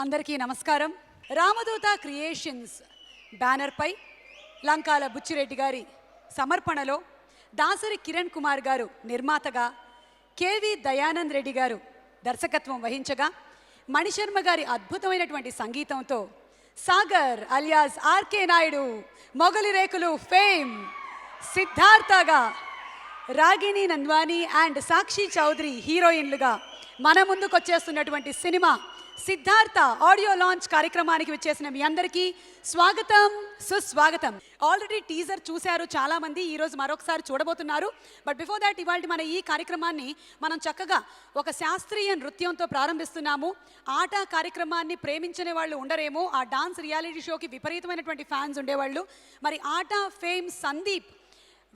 అందరికీ నమస్కారం. రామదూత creations banner పై లంకాల బుచ్చిరెడ్డి గారి సమర్పణలో దాసరి కిరణ్ కుమార్ గారు నిర్మాతగా, కేవి దయానంద్ రెడ్డి గారు దర్శకత్వం వహించగా, మణిశర్మ గారి అద్భుతమైనటువంటి సంగీతంతో సాగర్ అలియాస్ ఆర్కే నాయుడు మొగలి రేకులు ఫేమ్ సిద్ధార్థగా, రాగిణి నంద్వానీ అండ్ సాక్షి చౌదరి హీరోయిన్లుగా మన ముందుకు వచ్చేస్తున్నటువంటి సినిమా సిద్ధార్థ ఆడియో లాంచ్ కార్యక్రమానికి వచ్చేసిన మీ అందరికీ స్వాగతం, సుస్వాగతం. ఆల్రెడీ టీజర్ చూశారు చాలామంది, ఈరోజు మరొకసారి చూడబోతున్నారు. బట్ బిఫోర్ దాట్ ఇవాళ మన ఈ కార్యక్రమాన్ని మనం చక్కగా ఒక శాస్త్రీయ నృత్యంతో ప్రారంభిస్తున్నాము. ఆట కార్యక్రమాన్ని ప్రేమించని వాళ్ళు ఉండరేమో, ఆ డాన్స్ రియాలిటీ షోకి విపరీతమైనటువంటి ఫ్యాన్స్ ఉండేవాళ్ళు. మరి ఆట ఫేమ్ సందీప్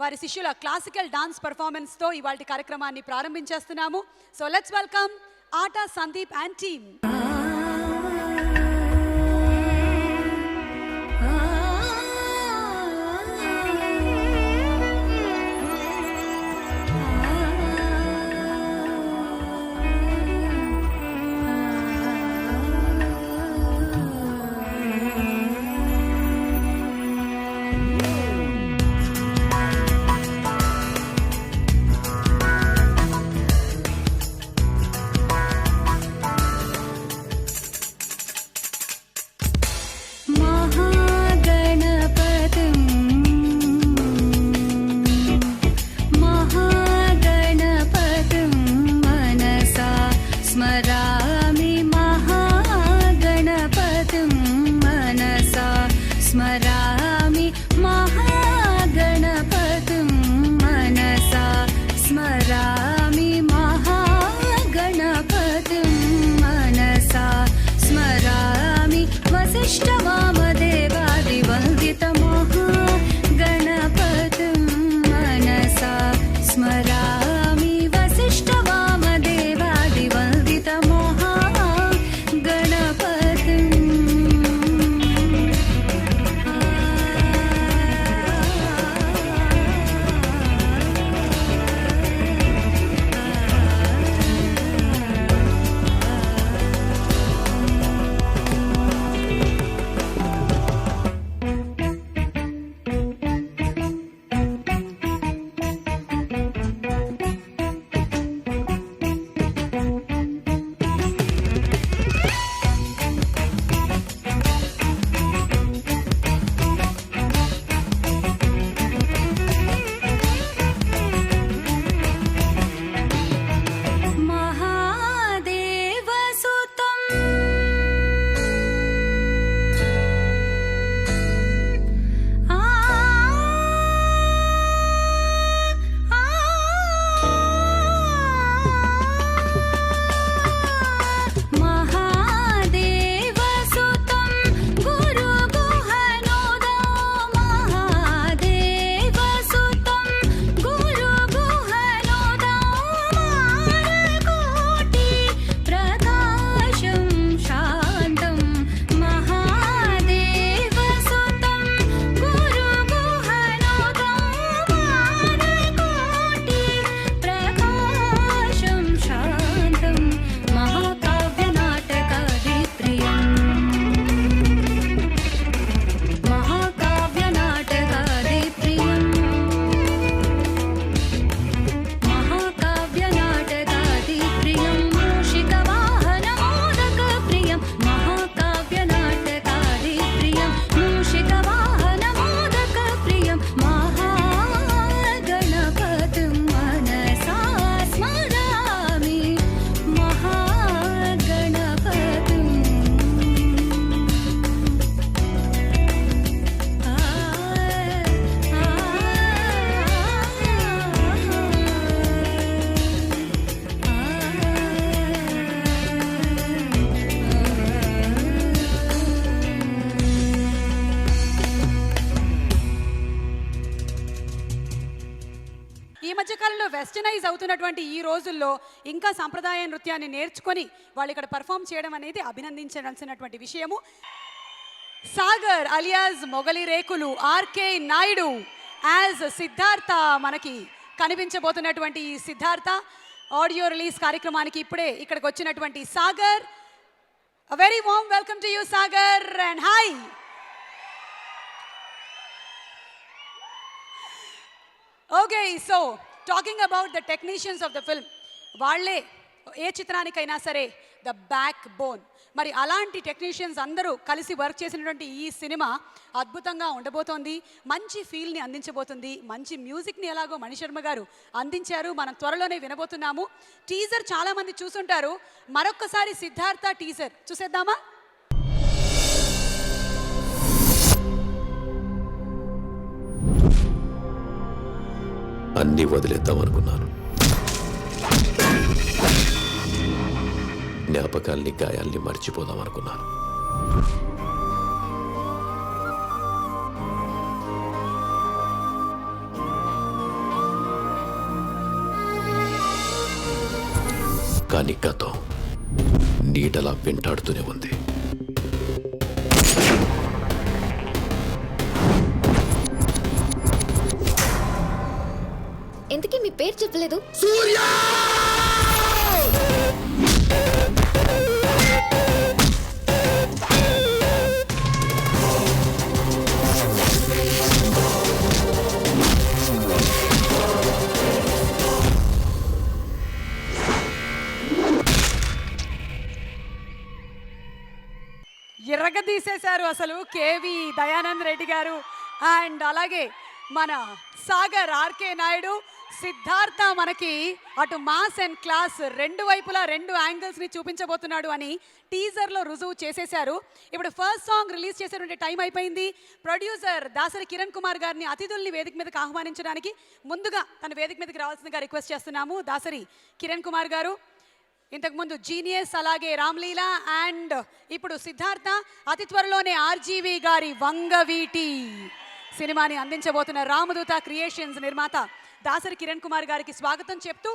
వారి శిష్యుల క్లాసికల్ డాన్స్ పర్ఫార్మెన్స్తో ఇవాళ కార్యక్రమాన్ని ప్రారంభించేస్తున్నాము. సో లెట్స్ వెల్కమ్ ఆట సందీప్ అండ్ టీమ్. వెస్టర్నైజ్ అవుతున్నటువంటి ఈ రోజుల్లో ఇంకా సాంప్రదాయ నృత్యాన్ని నేర్చుకొని వాళ్ళు ఇక్కడ పర్ఫామ్ చేయడం అనేది అభినందించాల్సినటువంటి విషయము. సాగర్ అలియాస్ మొగలి రేకులు ఆర్కే నాయుడు యాజ్ సిద్ధార్థ మనకి కనిపించబోతున్నటువంటి ఈ సిద్ధార్థ ఆడియో రిలీజ్ కార్యక్రమానికి ఇప్పుడే ఇక్కడికి వచ్చినటువంటి Sagar A very warm welcome to you, Sagar, and hi. Okay, so talking about the technicians of the film, వాళ్ళే ఏ చిత్రానికైనా సరే ద బ్యాక్ బోన్. మరి అలాంటి టెక్నీషియన్స్ అందరూ కలిసి వర్క్ చేసినటువంటి ఈ సినిమా అద్భుతంగా ఉండబోతోంది. మంచి ఫీల్ని అందించబోతుంది. మంచి మ్యూజిక్ని ఎలాగో మణిశర్మ గారు అందించారు. మనం త్వరలోనే వినబోతున్నాము. టీజర్ చాలామంది చూసుంటారు. మరొక్కసారి సిద్ధార్థ టీజర్ చూసేద్దామా? అన్నీ వదిలేద్దాం అనుకున్నాను. జ్ఞాపకాల్ని, గాయాల్ని మర్చిపోదాం అనుకున్నాను. కానీ గతం నీడలా వెంటాడుతూనే ఉంది. ఎందుకీ మీ పేరు చెప్పలేదు? సూర్య! ఎర్రగదీసేశారు అసలు కేవి దయానంద్ రెడ్డి గారు అండ్ అలాగే మన సాగర్ ఆర్కే నాయుడు. సిద్ధార్థ మనకి అటు మాస్ అండ్ క్లాస్ రెండు వైపులా రెండు యాంగిల్స్ని చూపించబోతున్నాడు అని టీజర్లో రుజువు చేసేశారు. ఇప్పుడు ఫస్ట్ సాంగ్ రిలీజ్ చేసేటువంటి టైం అయిపోయింది. ప్రొడ్యూసర్ దాసరి కిరణ్ కుమార్ గారిని అతిథుల్ని వేదిక మీదకి ఆహ్వానించడానికి ముందుగా తన వేదిక మీదకి రావాల్సిందిగా రిక్వెస్ట్ చేస్తున్నాము. దాసరి కిరణ్ కుమార్ గారు ఇంతకుముందు జీనియస్, అలాగే రామ్లీలా అండ్ ఇప్పుడు సిద్ధార్థ, అతి త్వరలోనే ఆర్జీవి గారి వంగవీటి సినిమాని అందించబోతున్న రామదూత క్రియేషన్స్ నిర్మాత దాసరి కిరణ్ కుమార్ గారికి స్వాగతం చెప్తూ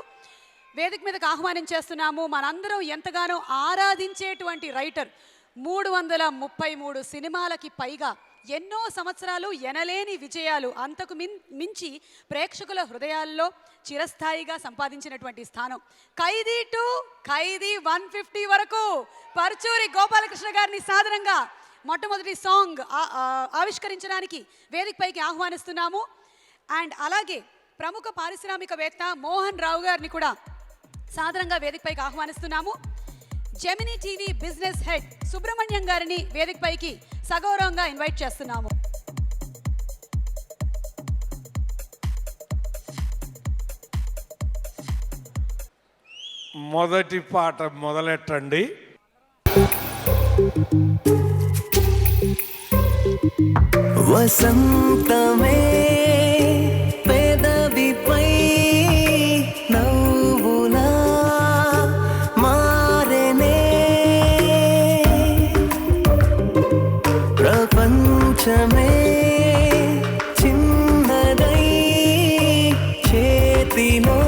వేదిక మీదకి ఆహ్వానించేస్తున్నాము. మనందరం ఎంతగానో ఆరాధించేటువంటి రైటర్, 333 సినిమాలకి పైగా, ఎన్నో సంవత్సరాలు ఎనలేని విజయాలు, అంతకు మించి ప్రేక్షకుల హృదయాల్లో చిరస్థాయిగా సంపాదించినటువంటి స్థానం. ఖైదీ 2, ఖైదీ 150 వరకు పర్చూరి గోపాలకృష్ణ గారిని సాధారణంగా మొట్టమొదటి సాంగ్ ఆవిష్కరించడానికి వేదికపైకి ఆహ్వానిస్తున్నాము. అండ్ అలాగే ప్రముఖ పారిశ్రామికవేత్త మోహన్ రావు గారిని కూడా సాధారణంగా వేదికపైకి ఆహ్వానిస్తున్నాము. Gemini TV business head Subrahmanyam గారిని వేదికపైకి సగౌరవంగా ఇన్వైట్ చేస్తున్నాము. మొదటి పాట మొదలెట్టండి. వసంతమే పెదవిపై నవ్వులా మారెనే, ప్రపంచమే చిన్నదై చేతిలో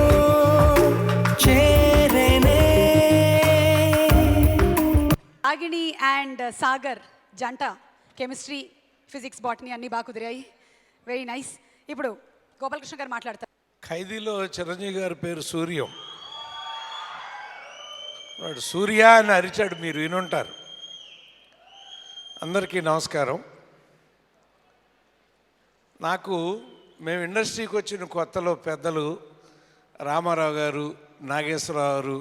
చేరెనే. రాగిణి అండ్ సాగర్ జంట కెమిస్ట్రీ, ఫిజిక్స్, బాటనీ అన్నీ బాగా కుదిరాయి. Very nice. ఇప్పుడు గోపాలకృష్ణ గారు మాట్లాడతారు. ఖైదీలో చిరంజీవి గారి పేరు సూర్యం. వాడు సూర్య అని అరిచాడు, మీరు వినుంటారు. అందరికీ నమస్కారం. నాకు మేము ఇండస్ట్రీకి వచ్చిన కొత్తలో పెద్దలు రామారావు గారు, నాగేశ్వరరావు గారు,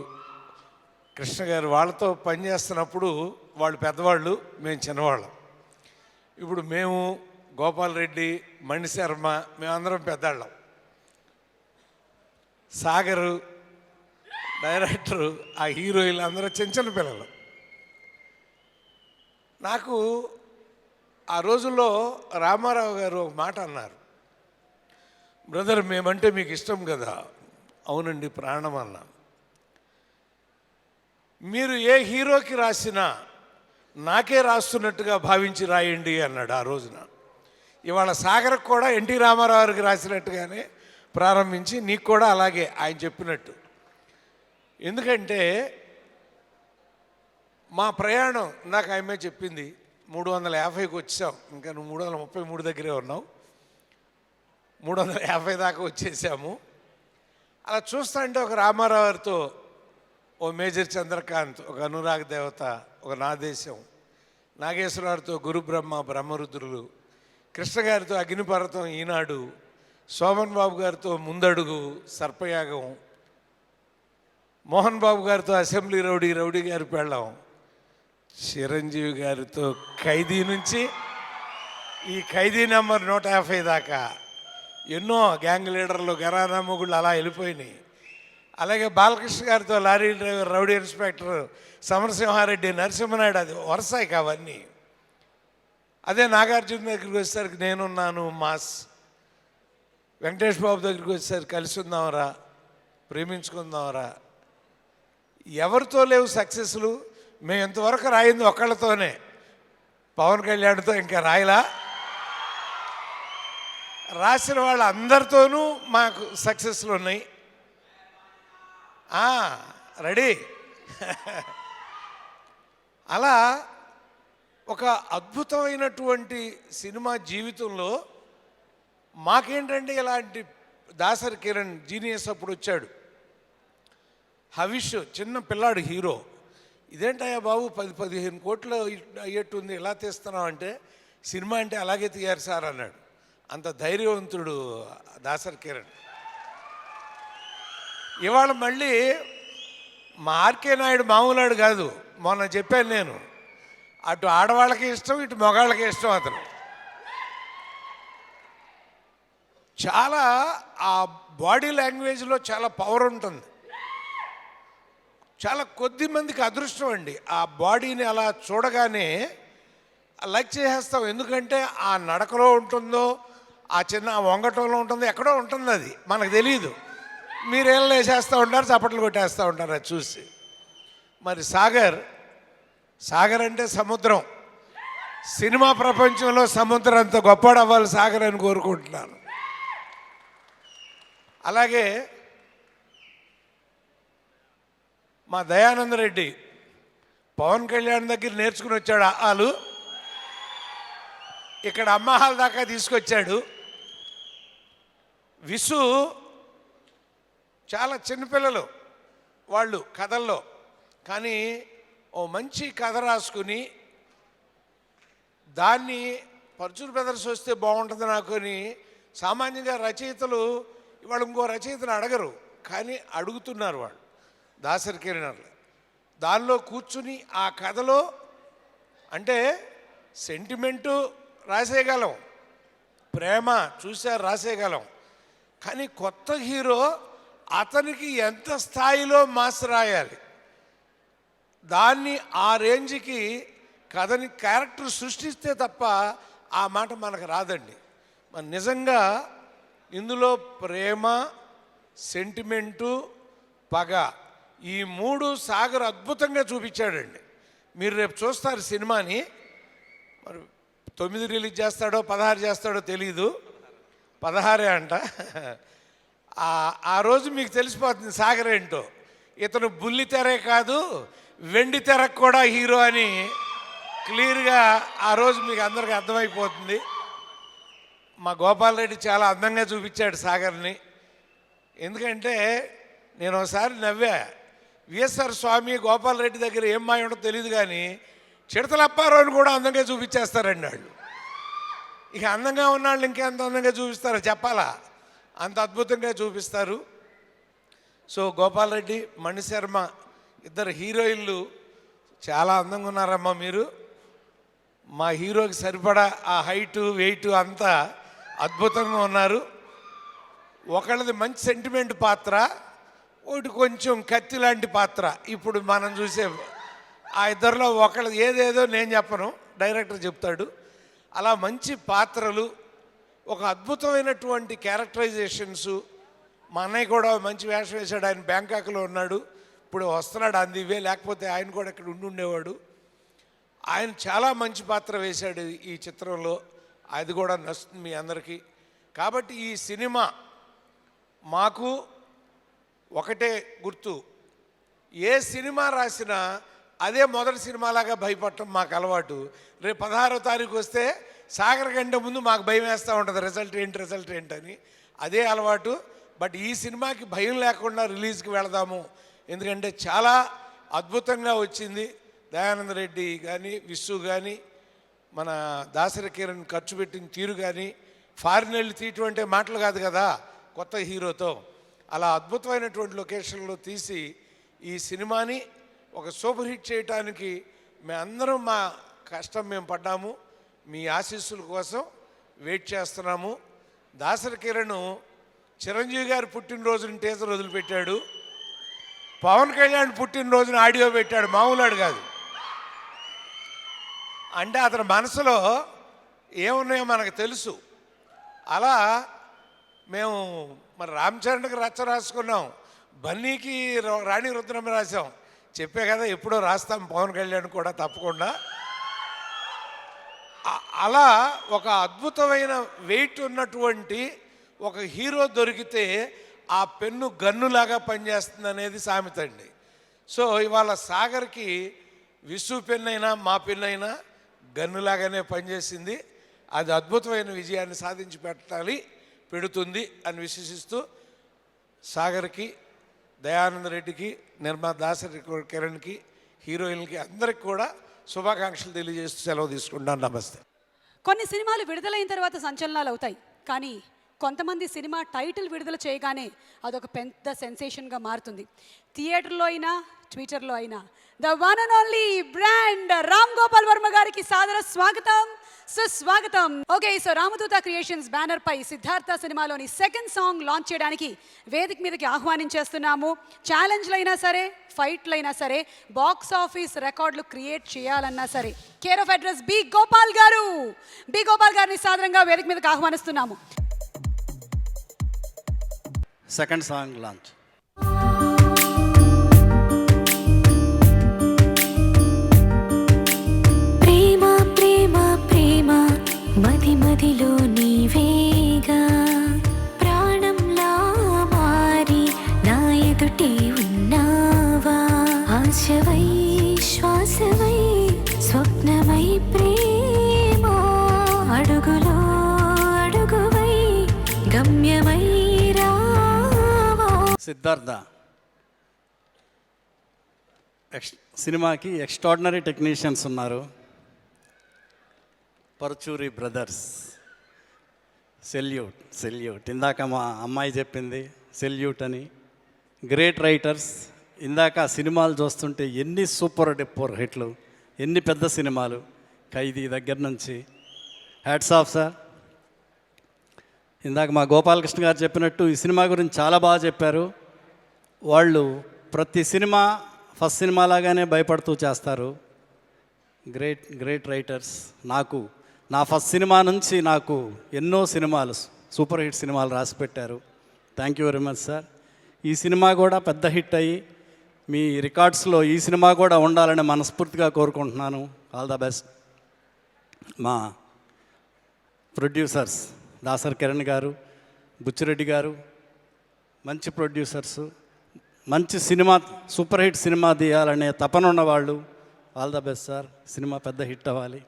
కృష్ణ గారు వాళ్ళతో పనిచేస్తున్నప్పుడు వాళ్ళు పెద్దవాళ్ళు, మేము చిన్నవాళ్ళం. ఇప్పుడు మేము గోపాల్ రెడ్డి, మణిశర్మ, మేమందరం పెద్దాళ్ళం. సాగరు డైరెక్టరు, ఆ హీరోయిన్లు అందరూ చిన్న చిన్న పిల్లలు. నాకు ఆ రోజుల్లో రామారావు గారు ఒక మాట అన్నారు, బ్రదర్ మేమంటే మీకు ఇష్టం కదా. అవునండి, ప్రాణం అన్నా. మీరు ఏ హీరోకి రాసినా నాకే రాస్తున్నట్టుగా భావించి రాయండి అన్నాడు ఆ రోజున. ఇవాళ సాగర్కి కూడా ఎన్టీ రామారావు గారికి రాసినట్టుగానే ప్రారంభించి నీకు కూడా అలాగే ఆయన చెప్పినట్టు. ఎందుకంటే మా ప్రయాణం నాకు ఆమె చెప్పింది 350కి వచ్చాం, ఇంకా నువ్వు 333 దగ్గరే ఉన్నావు, 350 దాకా వచ్చేసాము. అలా చూస్తా అంటే ఒక రామారావు గారితో, ఓ మేజర్ చంద్రకాంత్, ఒక అనురాగ్ దేవత, ఒక నా దేశం, నాగేశ్వరరావుతో గురు బ్రహ్మ బ్రహ్మరుద్రులు, కృష్ణ గారితో అగ్నిపర్వతం ఈనాడు, శోభన్ బాబు గారితో ముందడుగు సర్పయాగం, మోహన్ బాబు గారితో అసెంబ్లీ రౌడీ రౌడీ గారి పెళ్ళాం, చిరంజీవి గారితో ఖైదీ నుంచి ఈ ఖైదీ నెంబర్ 150 దాకా ఎన్నో గ్యాంగ్ లీడర్లు గరానా మొగుళ్ళు అలా వెళ్ళిపోయినాయి. అలాగే బాలకృష్ణ గారితో lorry driver rowdy inspector Samarasimha Reddy, Narasimha Naidu, అది వరుస అవన్నీ. అదే నాగార్జున దగ్గరికి వచ్చేసరికి నేనున్నాను మాస్, వెంకటేష్ బాబు దగ్గరికి వచ్చేసరికి కలిసి ఉందామరా, ప్రేమించుకుందామరా. ఎవరితో లేవు సక్సెస్లు. మేము ఇంతవరకు రాయింది ఒకళ్ళతోనే, పవన్ కళ్యాణ్తో ఇంకా రాయలా. రాసిన వాళ్ళందరితోనూ మాకు సక్సెస్లు ఉన్నాయి. రెడీ. అలా ఒక అద్భుతమైనటువంటి సినిమా జీవితంలో మాకేంటంటే ఇలాంటి దాసరి కిరణ్ జీనియస్ అప్పుడు వచ్చాడు. హవిష్ చిన్న పిల్లాడు హీరో. ఇదేంటయ్యా బాబు 10-15 కోట్లు అయ్యేట్టుంది, ఎలా తీస్తున్నావు అంటే, సినిమా అంటే అలాగే తీయారు సార్ అన్నాడు. అంత ధైర్యవంతుడు దాసరి కిరణ్. ఇవాళ మళ్ళీ మా ఆర్కే నాయుడు మామూలాడు కాదు. మొన్న చెప్పాను నేను, అటు ఆడవాళ్ళకి ఇష్టం, ఇటు మగాళ్ళకి ఇష్టం. అతను చాలా ఆ బాడీ లాంగ్వేజ్లో చాలా పవర్ ఉంటుంది. చాలా కొద్ది మందికి అదృష్టం అండి ఆ బాడీని అలా చూడగానే లైక్ చేసేస్తాం. ఎందుకంటే ఆ నడకలో ఉంటుందో, ఆ చిన్న వంగటంలో ఉంటుందో, ఎక్కడో ఉంటుంది, అది మనకు తెలియదు. మీరేం వేసేస్తూ ఉంటారు, చప్పట్లు కొట్టేస్తూ ఉంటారు అది చూసి. మరి సాగర్ అంటే సముద్రం. సినిమా ప్రపంచంలో సముద్రం అంత గొప్పడు అవ్వాలి సాగర్ అని కోరుకుంటున్నాను. అలాగే మా దయానంద రెడ్డి పవన్ కళ్యాణ్ దగ్గర నేర్చుకుని వచ్చాడు ఆలు, ఇక్కడ అమ్మహాల్ దాకా తీసుకొచ్చాడు. విసు చాలా చిన్నపిల్లలు వాళ్ళు కథల్లో, కానీ ఓ మంచి కథ రాసుకుని దాన్ని పర్చూర్ బ్రదర్స్ వస్తే బాగుంటుంది నాకు అని. సామాన్యంగా రచయితలు ఇవాళ ఇంకో రచయితను అడగరు, కానీ అడుగుతున్నారు వాళ్ళు. దాసరి కిరణ్ దానిలో కూర్చుని ఆ కథలో అంటే సెంటిమెంటు రాసేయగలం, ప్రేమ చూశారు రాసేయగలం, కానీ కొత్త హీరో అతనికి ఎంత స్థాయిలో మాస్ రాయాలి, దాన్ని ఆ రేంజ్కి కథని క్యారెక్టర్ సృష్టిస్తే తప్ప ఆ మాట మనకు రాదండి. మన నిజంగా ఇందులో ప్రేమ, సెంటిమెంటు, పగ, ఈ మూడు సాగర్ అద్భుతంగా చూపించాడండి. మీరు రేపు చూస్తారు సినిమాని. మరి 9 రిలీజ్ చేస్తాడో 16 చేస్తాడో తెలీదు, 16 అంట. ఆ రోజు మీకు తెలిసిపోతుంది సాగర్ ఏంటో. ఇతను బుల్లి తెరే కాదు, వెండి తెరకు కూడా హీరో అని క్లియర్గా ఆ రోజు మీకు అందరికీ అర్థమైపోతుంది. మా గోపాల్ రెడ్డి చాలా అందంగా చూపించాడు సాగర్ని. ఎందుకంటే నేను ఒకసారి నవ్వా, విఎస్ఆర్ స్వామి గోపాల్ రెడ్డి దగ్గర ఏం మాయ ఉండో తెలియదు, కానీ చిడతలప్పారావుని కూడా అందంగా చూపించేస్తారండి వాళ్ళు. ఇక అందంగా ఉన్నాళ్ళు ఇంకెంత అందంగా చూపిస్తారో చెప్పాలా, అంత అద్భుతంగా చూపిస్తారు. సో గోపాల్ రెడ్డి, మణిశర్మ ఇద్దరు హీరోయిన్లు చాలా అందంగా ఉన్నారమ్మా మీరు. మా హీరోకి సరిపడా ఆ హైటు వెయిట్ అంతా అద్భుతంగా ఉన్నారు. ఒకళ్ళది మంచి సెంటిమెంట్ పాత్ర, ఒకటి కొంచెం కత్తి లాంటి పాత్ర. ఇప్పుడు మనం చూసే ఆ ఇద్దరిలో ఒకళ్ళది ఏదేదో నేను చెప్పను, డైరెక్టర్ చెప్తాడు. అలా మంచి పాత్రలు, ఒక అద్భుతమైనటువంటి క్యారెక్టరైజేషన్స్. మా అన్నయ్య కూడా మంచి వేషం వేశాడు, ఆయన బ్యాంకాక్లో ఉన్నాడు, ఇప్పుడు వస్తున్నాడు అందివే, లేకపోతే ఆయన కూడా ఇక్కడ ఉండేవాడు. ఆయన చాలా మంచి పాత్ర వేశాడు ఈ చిత్రంలో, అది కూడా నచ్చుతుంది మీ అందరికీ. కాబట్టి ఈ సినిమా మాకు ఒకటే గుర్తు, ఏ సినిమా రాసినా అదే మొదటి సినిమాలాగా భయపడటం మాకు అలవాటు. రేపు 16వ తారీఖు వస్తే సాగర్ కంటే ముందు మాకు భయం వేస్తూ ఉంటుంది, రిజల్ట్ ఏంటని. అదే అలవాటు. బట్ ఈ సినిమాకి భయం లేకుండా రిలీజ్కి వెళదాము, ఎందుకంటే చాలా అద్భుతంగా వచ్చింది. దయానంద రెడ్డి కానీ విశ్వ కానీ మన దాసరి కిరణ్ ఖర్చు పెట్టిన తీరు కానీ ఫారిన్ వెళ్ళి తీయటం అంటే మాటలు కాదు కదా కొత్త హీరోతో. అలా అద్భుతమైనటువంటి లొకేషన్లో తీసి ఈ సినిమాని ఒక సూపర్ హిట్ చేయటానికి మేమందరం మా కష్టం మేము పడ్డాము. మీ ఆశీస్సుల కోసం వెయిట్ చేస్తున్నాము. దాసరి కిరణ్ చిరంజీవి గారి పుట్టినరోజుని టీజర్ వదిలిపెట్టాడు, పవన్ కళ్యాణ్ పుట్టినరోజున ఆడియో పెట్టాడు, మామూలాడు కాదు. అంటే అతని మనసులో ఏమున్నాయో మనకు తెలుసు. అలా మేము మరి రామ్ చరణ్కి రచ్చ రాసుకున్నాం, బన్నీకి రాణి రుద్రం రాసాం. చెప్పే కదా ఎప్పుడో రాస్తాం పవన్ కళ్యాణ్ కూడా తప్పకుండా. అలా ఒక అద్భుతమైన వెయిట్ ఉన్నటువంటి ఒక హీరో దొరికితే ఆ పెన్ను గన్నులాగా పనిచేస్తుంది అనేది సామెత అండి. సో ఇవాళ సాగర్కి విసు పెన్ అయినా మా పెన్ అయినా గన్నులాగానే పనిచేసింది. అది అద్భుతమైన విజయాన్ని సాధించి పెడుతుంది అని విశ్వసిస్తూ సాగర్కి, దయానంద రెడ్డికి, నిర్మాత దాసరి కిరణ్కి, హీరోయిన్కి అందరికి కూడా శుభాకాంక్షలు తెలియజేస్తూ సెలవు తీసుకుంటాను. నమస్తే. కొన్ని సినిమాలు విడుదలైన తర్వాత సంచలనాలు అవుతాయి, కానీ కొంతమంది సినిమా టైటిల్ విడుదల చేయగానే అదొక పెద్ద సెన్సేషన్గా మారుతుంది. థియేటర్లో అయినా ట్విట్టర్లో అయినా the one and only brand Ram Gopal Varma గారికి సాదర స్వాగతం, సుస్వాగతం. ఓకే, సో రామదూత క్రియేషన్స్ బ్యానర్ పై సిద్ధార్థ సినిమాలోని సెకండ్ సాంగ్ లాంచ్ చేయడానికి వేదిక మీదకి ఆహ్వానించేస్తున్నాము. ఛాలెంజ్లు అయినా సరే, ఫైట్లు అయినా సరే, బాక్స్ ఆఫీస్ రికార్డులు క్రియేట్ చేయాలన్నా సరే, care of address B Gopal గారిని సాదరంగా వేదిక మీదకి ఆహ్వానిస్తున్నాము. Second song launch. ప్రేమ ప్రేమ ప్రేమ మది మదిలో నీవేగా, ప్రాణంలా మారి నా ఎదుటే ఉన్నావా, ఆశవై శ్వాసవై స్వప్నమై ప్రేమ, అడుగులో అడుగువై గమ్యమై సిద్ధార్థ సినిమాకి ఎక్స్ట్రాడినరీ టెక్నీషియన్స్ ఉన్నారు. Paruchuri brothers, salute. ఇందాక మా అమ్మాయి చెప్పింది సెల్యూట్ అని. Great writers. ఇందాక సినిమాలు చూస్తుంటే ఎన్ని సూపర్ డూపర్ హిట్లు, ఎన్ని పెద్ద సినిమాలు, ఖైదీ దగ్గర నుంచి. Hats off sir. ఇందాక మా గోపాలకృష్ణ గారు చెప్పినట్టు ఈ సినిమా గురించి చాలా బాగా చెప్పారు. వాళ్ళు ప్రతి సినిమా ఫస్ట్ సినిమా లాగానే భయపడుతూ చేస్తారు. Great writers. నా ఫస్ట్ సినిమా నుంచి నాకు ఎన్నో సినిమాలు, సూపర్ హిట్ సినిమాలు రాసి పెట్టారు. Thank you very much sir. ఈ సినిమా కూడా పెద్ద హిట్ అయ్యి మీ రికార్డ్స్లో ఈ సినిమా కూడా ఉండాలని మనస్ఫూర్తిగా కోరుకుంటున్నాను. All the best. మా ప్రొడ్యూసర్స్ దాసరి కిరణ్ గారు, బుచ్చిరెడ్డి గారు మంచి ప్రొడ్యూసర్సు, మంచి సినిమా, సూపర్ హిట్ సినిమా తీయాలనే తపన ఉన్నవాళ్ళు. All the best sir. Cinema పెద్ద హిట్ అవ్వాలి.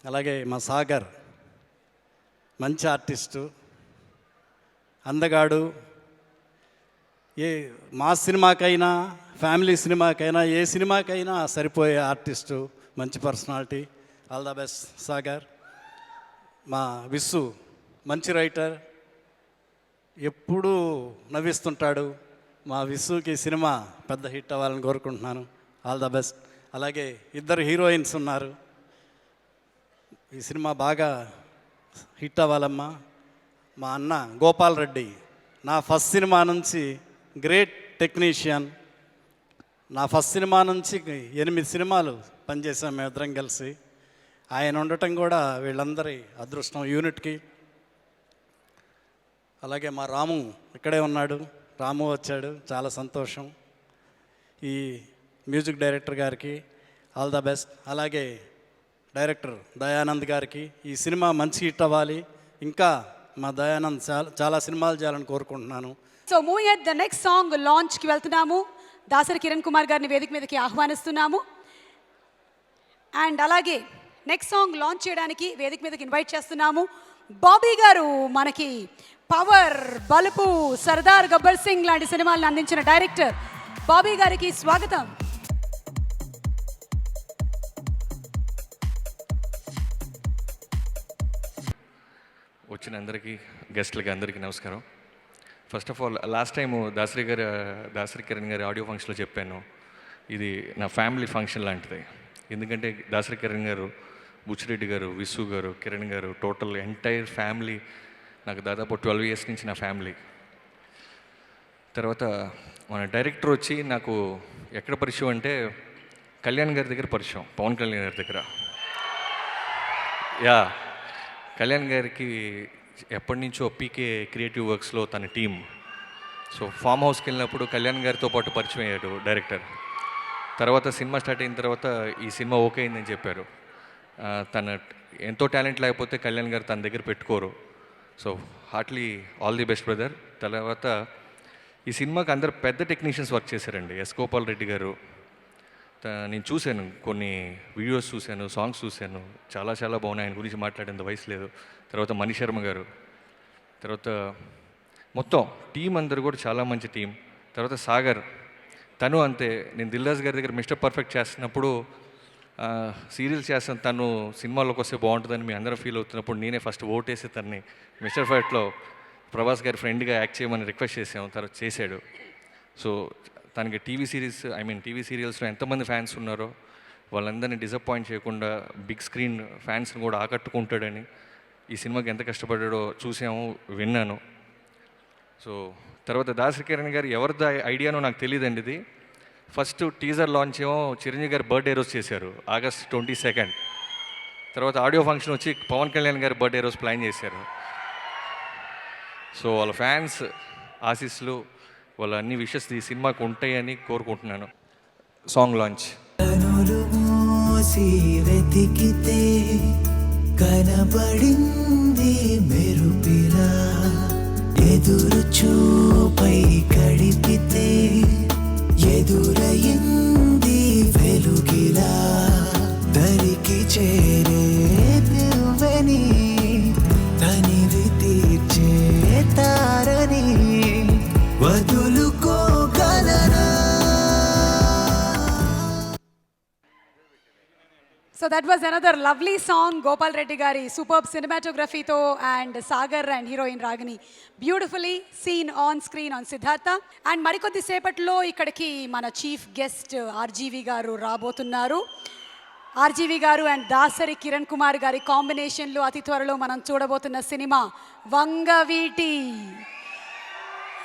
అలాగే మా సాగర్ మంచి ఆర్టిస్టు, అందగాడు. ఏ మా సినిమాకైనా, ఫ్యామిలీ సినిమాకైనా, ఏ సినిమాకైనా సరిపోయే ఆర్టిస్టు, మంచి personality. All the best Sagar. మా విస్సు మంచి రైటర్, ఎప్పుడూ నవ్విస్తుంటాడు. మా విస్సుకి సినిమా పెద్ద హిట్ అవ్వాలని కోరుకుంటున్నాను. All the best. అలాగే ఇద్దరు హీరోయిన్స్ ఉన్నారు. ఈ సినిమా బాగా హిట్ అవ్వాలమ్మా. మా అన్న గోపాల్ రెడ్డి నా ఫస్ట్ సినిమా నుంచి గ్రేట్ టెక్నీషియన్. నా ఫస్ట్ సినిమా నుంచి 8 సినిమాలు పనిచేసాం మేమిద్దరం కలిసి. ఆయన ఉండటం కూడా వీళ్ళందరి అదృష్టం యూనిట్కి. అలాగే మా రాము ఇక్కడే ఉన్నాడు. రాము వచ్చాడు, చాలా సంతోషం. ఈ మ్యూజిక్ డైరెక్టర్ గారికి ఆల్ ద బెస్ట్. అలాగే డైరెక్టర్ దయానంద్ గారికి ఈ సినిమా మంచి హిట్ అవ్వాలి. ఇంకా మా దయానంద్ చాలా సినిమాలు చేయాలని కోరుకుంటున్నాను. So movie at the next song లాంచ్కి వెళ్తున్నాము. దాసరి కిరణ్ కుమార్ గారిని వేదిక మీదకి ఆహ్వానిస్తున్నాము. అండ్ అలాగే నెక్స్ట్ సాంగ్ లాంచ్ చేయడానికి వేదిక మీదకి ఇన్వైట్ చేస్తున్నాము బాబీ గారు. మనకి పవర్, బలుపు, సర్దార్ గబ్బర్ సింగ్ లాంటి సినిమాలను అందించిన డైరెక్టర్ బాబీ గారికి స్వాగతం. వచ్చిన అందరికీ గెస్ట్లకి అందరికీ నమస్కారం. First of all last time Dasari Kiran గారి ఆడియో ఫంక్షన్లో చెప్పాను, ఇది నా ఫ్యామిలీ ఫంక్షన్ లాంటిది. ఎందుకంటే దాసరి కిరణ్ గారు, బుచ్చిరెడ్డి గారు, విసు గారు, కిరణ్ గారు, టోటల్ ఎంటైర్ ఫ్యామిలీ నాకు దాదాపు 12 years నుంచి నా ఫ్యామిలీ. తర్వాత మన డైరెక్టర్ వచ్చి నాకు ఎక్కడ పరిచయం అంటే కళ్యాణ్ గారి దగ్గర పరిచయం, పవన్ కళ్యాణ్ గారి దగ్గర. యా, కళ్యాణ్ గారికి ఎప్పటి నుంచో పీకే క్రియేటివ్ వర్క్స్లో తన టీం. సో ఫామ్ హౌస్కి వెళ్ళినప్పుడు కళ్యాణ్ గారితో పాటు పరిచయం అయ్యాడు డైరెక్టర్. తర్వాత సినిమా స్టార్ట్ అయిన తర్వాత ఈ సినిమా ఓకే అయిందని చెప్పారు. తన ఎంతో టాలెంట్ లేకపోతే కళ్యాణ్ గారు తన దగ్గర పెట్టుకోరు. So heartly all the best brother. తర్వాత ఈ సినిమాకి అందరు పెద్ద టెక్నీషియన్స్ వర్క్ చేశారండి. ఎస్ గోపాల్ రెడ్డి గారు, నేను చూశాను, కొన్ని వీడియోస్ చూశాను, సాంగ్స్ చూశాను, చాలా చాలా బాగున్నాయి. ఆయన గురించి మాట్లాడేంత వయసు లేదు. తర్వాత మణిశర్మ గారు, తర్వాత మొత్తం టీం అందరు కూడా చాలా మంచి టీం. తర్వాత సాగర్, తను అంతే. నేను దిల్రాజ్ గారి దగ్గర మిస్టర్ పర్ఫెక్ట్ చేస్తున్నప్పుడు సీరియల్స్ చేస్తాను, తను సినిమాలోకి వస్తే బాగుంటుందని మీ అందరూ ఫీల్ అవుతున్నప్పుడు నేనే ఫస్ట్ ఓటేసి తనని మిస్టర్ పర్ఫెక్ట్లో ప్రభాస్ గారి ఫ్రెండ్గా యాక్ట్ చేయమని రిక్వెస్ట్ చేసాము. తర్వాత చేశాడు. సో తనకి టీవీ సీరియల్స్లో ఎంతమంది ఫ్యాన్స్ ఉన్నారో వాళ్ళందరినీ డిసప్పాయింట్ చేయకుండా బిగ్ స్క్రీన్ ఫ్యాన్స్ని కూడా ఆకట్టుకుంటాడని ఈ సినిమాకి ఎంత కష్టపడ్డాడో చూసాము, విన్నాను. సో తర్వాత దాసరి కిరణ్ గారు ఎవరిది ఐడియానో నాకు తెలియదండి. ఇది ఫస్ట్ టీజర్ లాంచ్ ఏమో చిరంజీవి గారి బర్త్డే రోజు చేశారు, August 22. తర్వాత ఆడియో ఫంక్షన్ వచ్చి పవన్ కళ్యాణ్ గారి బర్త్డే రోజు ప్లాన్ చేశారు. సో వాళ్ళ ఫ్యాన్స్ ఆశీస్సులు, వాళ్ళ అన్ని విషెస్ ఈ సినిమాకు ఉంటాయని కోరుకుంటున్నాను. Song launch. కనులు మూసి వెతికితే కనబడింది మెరుపిలా, ఎదురు చూపై కడిపితే ఎదురయింది వెలుగిలా, దరికి చేరే నువ్వని తనివి తీర్చే తారని వదులుకోగలనా. So that was another lovely song, Gopal Reddy Gari, superb cinematography to, and Sagar and heroine Ragini beautifully seen on screen on Siddhartha. And marikoddi sepatlo ikkadiki mana chief guest RGV garu rabotunnaru. RGV garu and Dasari Kiran Kumar gari combination lo ati twaralo manam చూడబోతున్న సినిమా వంగవీటి.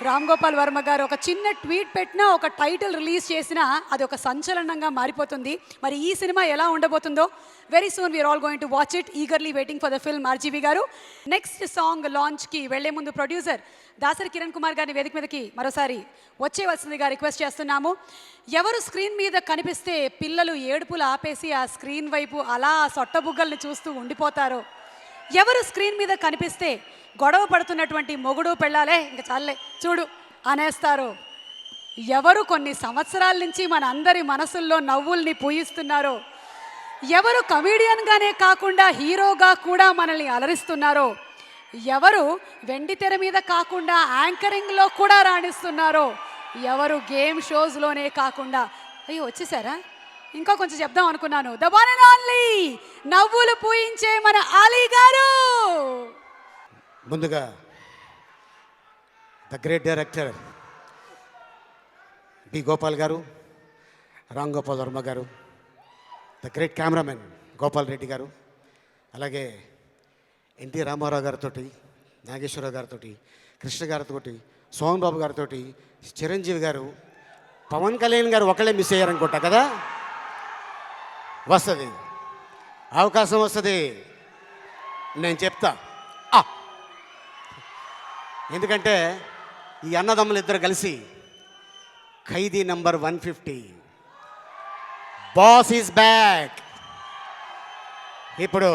రామ్ గోపాల్ వర్మ గారు ఒక చిన్న tweet పెట్టినా, ఒక title release చేసినా అది ఒక సంచలనంగా మారిపోతుంది. మరి ఈ సినిమా ఎలా ఉండబోతుందో very soon we are all going to watch it, eagerly waiting for the film. RGV garu, next song లాంచ్కి వెళ్లే ముందు ప్రొడ్యూసర్ దాసరి కిరణ్ కుమార్ గారిని వేదిక మీదకి మరోసారి వచ్చేవలసిందిగా రిక్వెస్ట్ చేస్తున్నాము. ఎవరు స్క్రీన్ మీద కనిపిస్తే పిల్లలు ఏడుపులు ఆపేసి ఆ స్క్రీన్ వైపు అలా సొట్టబుగ్గల్ని చూస్తూ ఉండిపోతారో, ఎవరు స్క్రీన్ మీద కనిపిస్తే గొడవ పడుతున్నటువంటి మొగుడు పెళ్ళాలే ఇంకా చాలే చూడు అనేస్తారు, ఎవరు కొన్ని సంవత్సరాల నుంచి మన అందరి మనసుల్లో నవ్వుల్ని పూయిస్తున్నారో, ఎవరు కమీడియన్గానే కాకుండా హీరోగా కూడా మనల్ని అలరిస్తున్నారో, ఎవరు వెండి తెర మీద కాకుండా యాంకరింగ్లో కూడా రాణిస్తున్నారో, ఎవరు గేమ్ షోస్లోనే కాకుండా, అయ్యో వచ్చేసారా, ఇంకా కొంచెం చెప్దాం అనుకున్నాను, ద వన్ అండ్ ఓన్లీ నవ్వులు పూయించే మన అలీ గారు. ముందుగా the great director B Gopal garu, Ram Gopal Varma garu, the great cameraman Gopal Reddy garu, అలాగే ఎన్టీ రామారావు గారితో, నాగేశ్వరరావు గారితో, కృష్ణ గారితో, సోహన్ బాబు గారితో, చిరంజీవి గారు, పవన్ కళ్యాణ్ గారు ఒకళ్ళే మిస్ అయ్యారనుకుంటా కదా. వస్తుంది, అవకాశం వస్తుంది, నేను చెప్తా. ఎందుకంటే ఈ అన్నదమ్ములు ఇద్దరు కలిసి ఖైదీ నంబర్ 150 బాస్ ఈజ్ బ్యాక్ ఇప్పుడు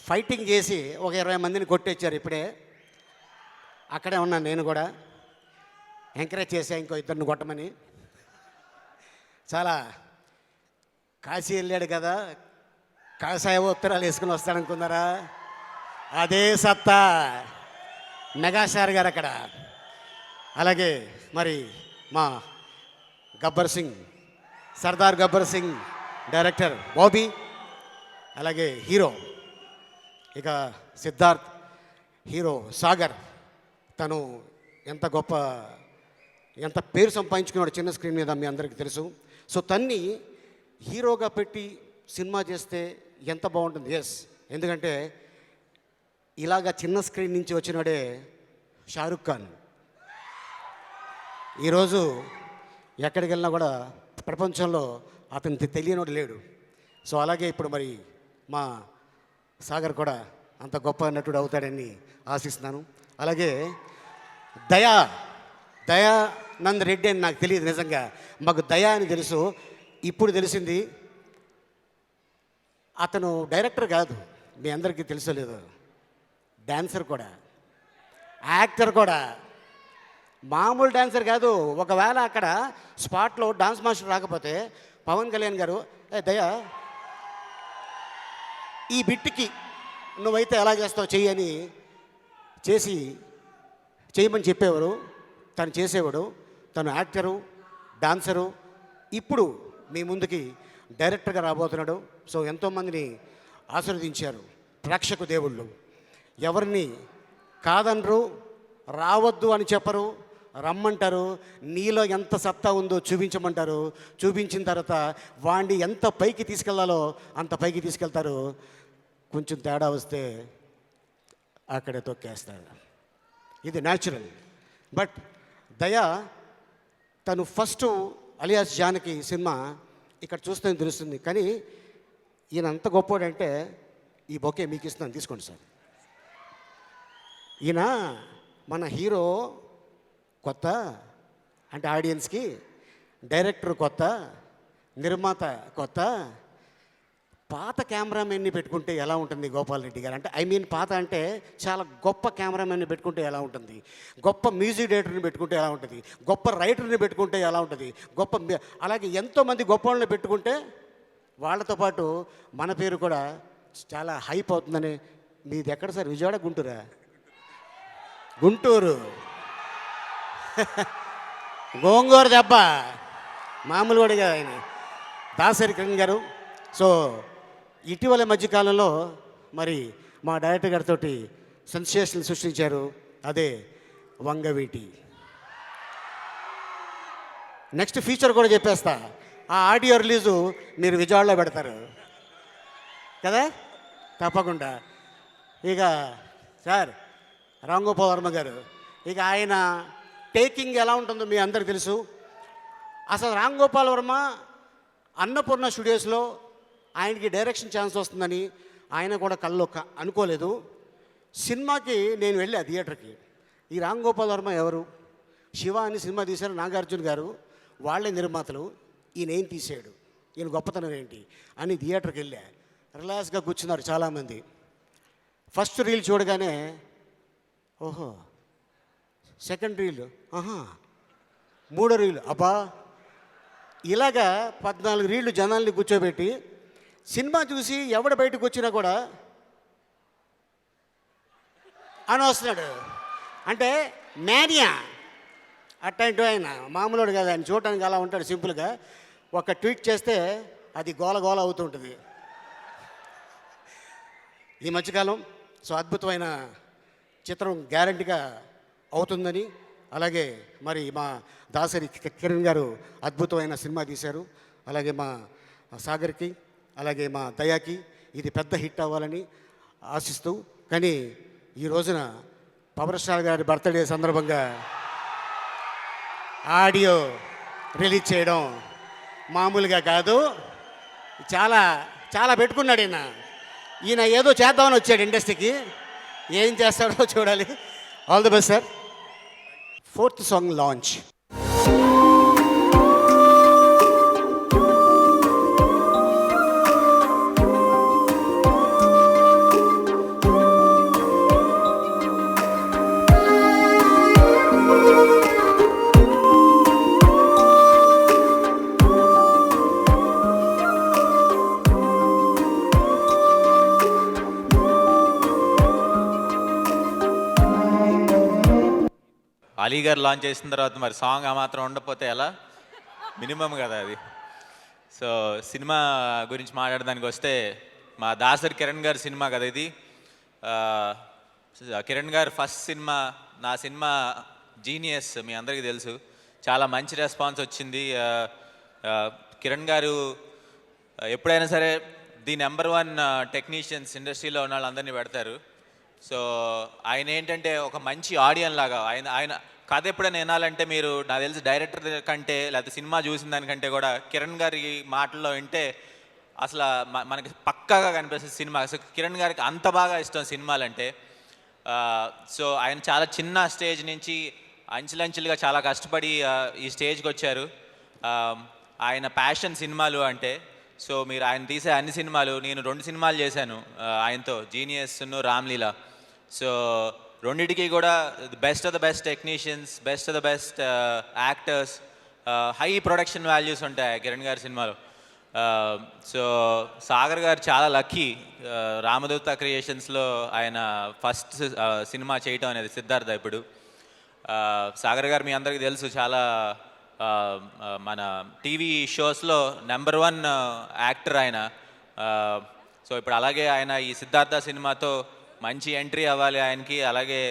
ఫైటింగ్ చేసి ఒక 20 మందిని కొట్టొచ్చారు. ఇప్పుడే అక్కడే ఉన్నాను, నేను కూడా ఎంకరేజ్ చేశా ఇంకో ఇద్దరిని కొట్టమని. చాలా కాశీ వెళ్ళాడు కదా, కాషాయ ఉత్తరాలు వేసుకుని వస్తాడనుకున్నారా, అదే సత్తా మెగాస్టార్ గారు అక్కడ. అలాగే మరి మా గబ్బర్ సింగ్, సర్దార్ గబ్బర్ సింగ్ డైరెక్టర్ బాబీ, అలాగే హీరో ఇక సిద్ధార్థ్ హీరో సాగర్, తను ఎంత పేరు సంపాదించుకున్నాడు చిన్న స్క్రీన్ మీద మీ అందరికీ తెలుసు. సో తన్ని హీరోగా పెట్టి సినిమా చేస్తే ఎంత బాగుంటుంది. ఎస్, ఎందుకంటే ఇలాగా చిన్న స్క్రీన్ నుంచి వచ్చినాడే షారుఖ్ ఖాన్. ఈరోజు ఎక్కడికి వెళ్ళినా కూడా ప్రపంచంలో అతనికి తెలియనోడు లేడు. సో అలాగే ఇప్పుడు మరి మా సాగర్ కూడా అంత గొప్ప నటుడు అవుతాడని ఆశిస్తున్నాను. అలాగే దయానంద్ రెడ్డి అని నాకు తెలియదు, నిజంగా మాకు దయా అని తెలుసు. ఇప్పుడు తెలిసింది అతను డైరెక్టర్ కాదు, మీ అందరికీ తెలుసో లేదో, డాన్సర్ కూడా, యాక్టర్ కూడా. మామూలు డాన్సర్ కాదు. ఒకవేళ అక్కడ స్పాట్లో డాన్స్ మాస్టర్ రాకపోతే పవన్ కళ్యాణ్ గారు, దయా ఈ బిట్కి నువ్వైతే ఎలా చేస్తావు చెయ్యని చేయమని చెప్పేవారు. తను చేసేవాడు. తను యాక్టరు, డాన్సరు, ఇప్పుడు మీ ముందుకి డైరెక్టర్గా రాబోతున్నాడు. సో ఎంతోమందిని ఆశీర్వదించారు ప్రేక్షక దేవుళ్ళు. ఎవరిని కాదనరు, రావద్దు అని చెప్పరు, రమ్మంటారు. నీలో ఎంత సత్తా ఉందో చూపించమంటారు. చూపించిన తర్వాత వాడిని ఎంత పైకి తీసుకెళ్లాలో అంత పైకి తీసుకెళ్తారు. కొంచెం తేడా వస్తే అక్కడే తొక్కేస్తాడు. ఇది న్యాచురల్. బట్ దయా తను ఫస్ట్ అలియాస్ జానకి సినిమా ఇక్కడ చూస్తే తెలుస్తుంది. కానీ ఈయన అంత గొప్పోడంటే ఈ బొకే మీకు ఇస్తున్నాను, తీసుకోండి సార్. ఈయన మన హీరో కొత్త అంటే ఆడియన్స్కి, డైరెక్టర్ కొత్త, నిర్మాత కొత్త. పాత కెమెరామెన్ని పెట్టుకుంటే ఎలా ఉంటుంది గోపాల్ రెడ్డి గారు అంటే, పాత అంటే చాలా గొప్ప కెమెరామెన్ని పెట్టుకుంటే ఎలా ఉంటుంది, గొప్ప మ్యూజిక్ డైరెక్టర్ని పెట్టుకుంటే ఎలా ఉంటుంది, గొప్ప రైటర్ని పెట్టుకుంటే ఎలా ఉంటుంది, అలాగే ఎంతోమంది గొప్ప వాళ్ళని పెట్టుకుంటే వాళ్ళతో పాటు మన పేరు కూడా చాలా హైప్ అవుతుందని. మీది ఎక్కడ సార్? విజయవాడ, గుంటూరా? గుంటూరు. గోంగూర దెబ్బ మామూలు కూడా ఆయన దాసరి కిరణ్ గారు. సో ఇటీవల మధ్యకాలంలో మరి మా డైరెక్టర్ గారితో సెన్సేషన్ సృష్టించారు, అదే వంగవీటి. నెక్స్ట్ ఫీచర్ కూడా చెప్పేస్తా, ఆ ఆడియో రిలీజు మీరు విజయవాడలో పెడతారు కదా తప్పకుండా. ఇక సార్ రామ్ గోపాల్ వర్మ గారు, ఇక ఆయన టేకింగ్ ఎలా ఉంటుందో మీ అందరికి తెలుసు. అసలు రామ్ గోపాల్ వర్మ అన్నపూర్ణ స్టూడియోస్లో ఆయనకి డైరెక్షన్ ఛాన్స్ వస్తుందని ఆయన కూడా కల్లో అనుకోలేదు. సినిమాకి నేను వెళ్ళా థియేటర్కి. ఈ రామ్ గోపాల్ వర్మ ఎవరు? శివ అని సినిమా తీశారు నాగార్జున గారు, వాళ్ళే నిర్మాతలు. ఈయన ఏం తీసాడు, ఈయన గొప్పతనం ఏంటి అని థియేటర్కి వెళ్ళా. రిలాక్స్గా కూర్చున్నారు చాలామంది. ఫస్ట్ రీల్ చూడగానే ఓహో, సెకండ్ రీల్ ఆహా, మూడో రీల్ అబ్బా, ఇలాగా 14 రీళ్లు జనాల్ని కూర్చోబెట్టి సినిమా చూసి ఎవడ బయటకు వచ్చినా కూడా అని వస్తున్నాడు. అంటే మేనియా అట్లాంటి ఆయన మామూలుడు కదా, ఆయన చూడటానికి అలా ఉంటాడు సింపుల్గా. ఒక ట్వీట్ చేస్తే అది గోల గోల అవుతుంటుంది ఈ మధ్యకాలం. సో అద్భుతమైన చిత్రం గ్యారంటీగా అవుతుందని, అలాగే మరి మా దాసరి కిరణ్ గారు అద్భుతమైన సినిమా తీశారు. అలాగే మా సాగర్కి, అలాగే మా దయాకి ఇది పెద్ద హిట్ అవ్వాలని ఆశిస్తూ, కానీ ఈ రోజున పవర్ స్టార్ గారి బర్త్డే సందర్భంగా ఆడియో రిలీజ్ చేయడం మామూలుగా కాదు. చాలా చాలా పెట్టుకున్నాడు ఈయన ఏదో చేద్దామని వచ్చాడు ఇండస్ట్రీకి. ఏం చేస్తాడో చూడాలి. All the best sir. 4th song launch. Ali గారు లాంచ్ చేసిన తర్వాత మరి సాంగ్ ఆ మాత్రం ఉండకపోతే ఎలా? మినిమం కదా అది. సో సినిమా గురించి మాట్లాడడానికి వస్తే మా దాసరి కిరణ్ గారి సినిమా కదా ఇది. కిరణ్ గారు ఫస్ట్ సినిమా, నా సినిమా జీనియస్ మీ అందరికీ తెలుసు. చాలా మంచి రెస్పాన్స్ వచ్చింది. కిరణ్ గారు ఎప్పుడైనా సరే ది నెంబర్ 1 టెక్నీషియన్స్ ఇండస్ట్రీలో ఉన్న వాళ్ళందరినీ పెడతారు. సో ఆయన ఏంటంటే ఒక మంచి ఆడియన్ లాగా, ఆయన కథ ఎప్పుడైనా వినాలంటే మీరు నాకు తెలిసి డైరెక్టర్ కంటే లేకపోతే సినిమా చూసిన దానికంటే కూడా కిరణ్ గారి మాటల్లో వింటే అసలు మనకి పక్కాగా కనిపిస్తుంది సినిమా. అసలు కిరణ్ గారికి అంత బాగా ఇష్టం సినిమాలంటే. సో ఆయన చాలా చిన్న స్టేజ్ నుంచి అంచెలంచెలుగా చాలా కష్టపడి ఈ స్టేజ్కి వచ్చారు. ఆయన ప్యాషన్ సినిమాలు అంటే. సో మీరు ఆయన తీసే అన్ని సినిమాలు, నేను 2 సినిమాలు చేశాను ఆయనతో, జీనియస్ను రామ్లీలా. సో రెండిటికి కూడా best of the best technicians, best of the best actors, high production values ఉంటాయి కిరణ్ గారి సినిమాలో. సో సాగర్ గారు చాలా లక్కీ, రామదూత క్రియేషన్స్లో ఆయన ఫస్ట్ సినిమా చేయటం అనేది, సిద్ధార్థ. ఇప్పుడు సాగర్ గారు మీ అందరికీ తెలుసు, చాలా మన టీవీ షోస్లో నెంబర్ 1 యాక్టర్ ఆయన. సో ఇప్పుడు అలాగే ఆయన ఈ సిద్ధార్థ సినిమాతో మంచి ఎంట్రీ అవ్వాలి ఆయనకి. అలాగే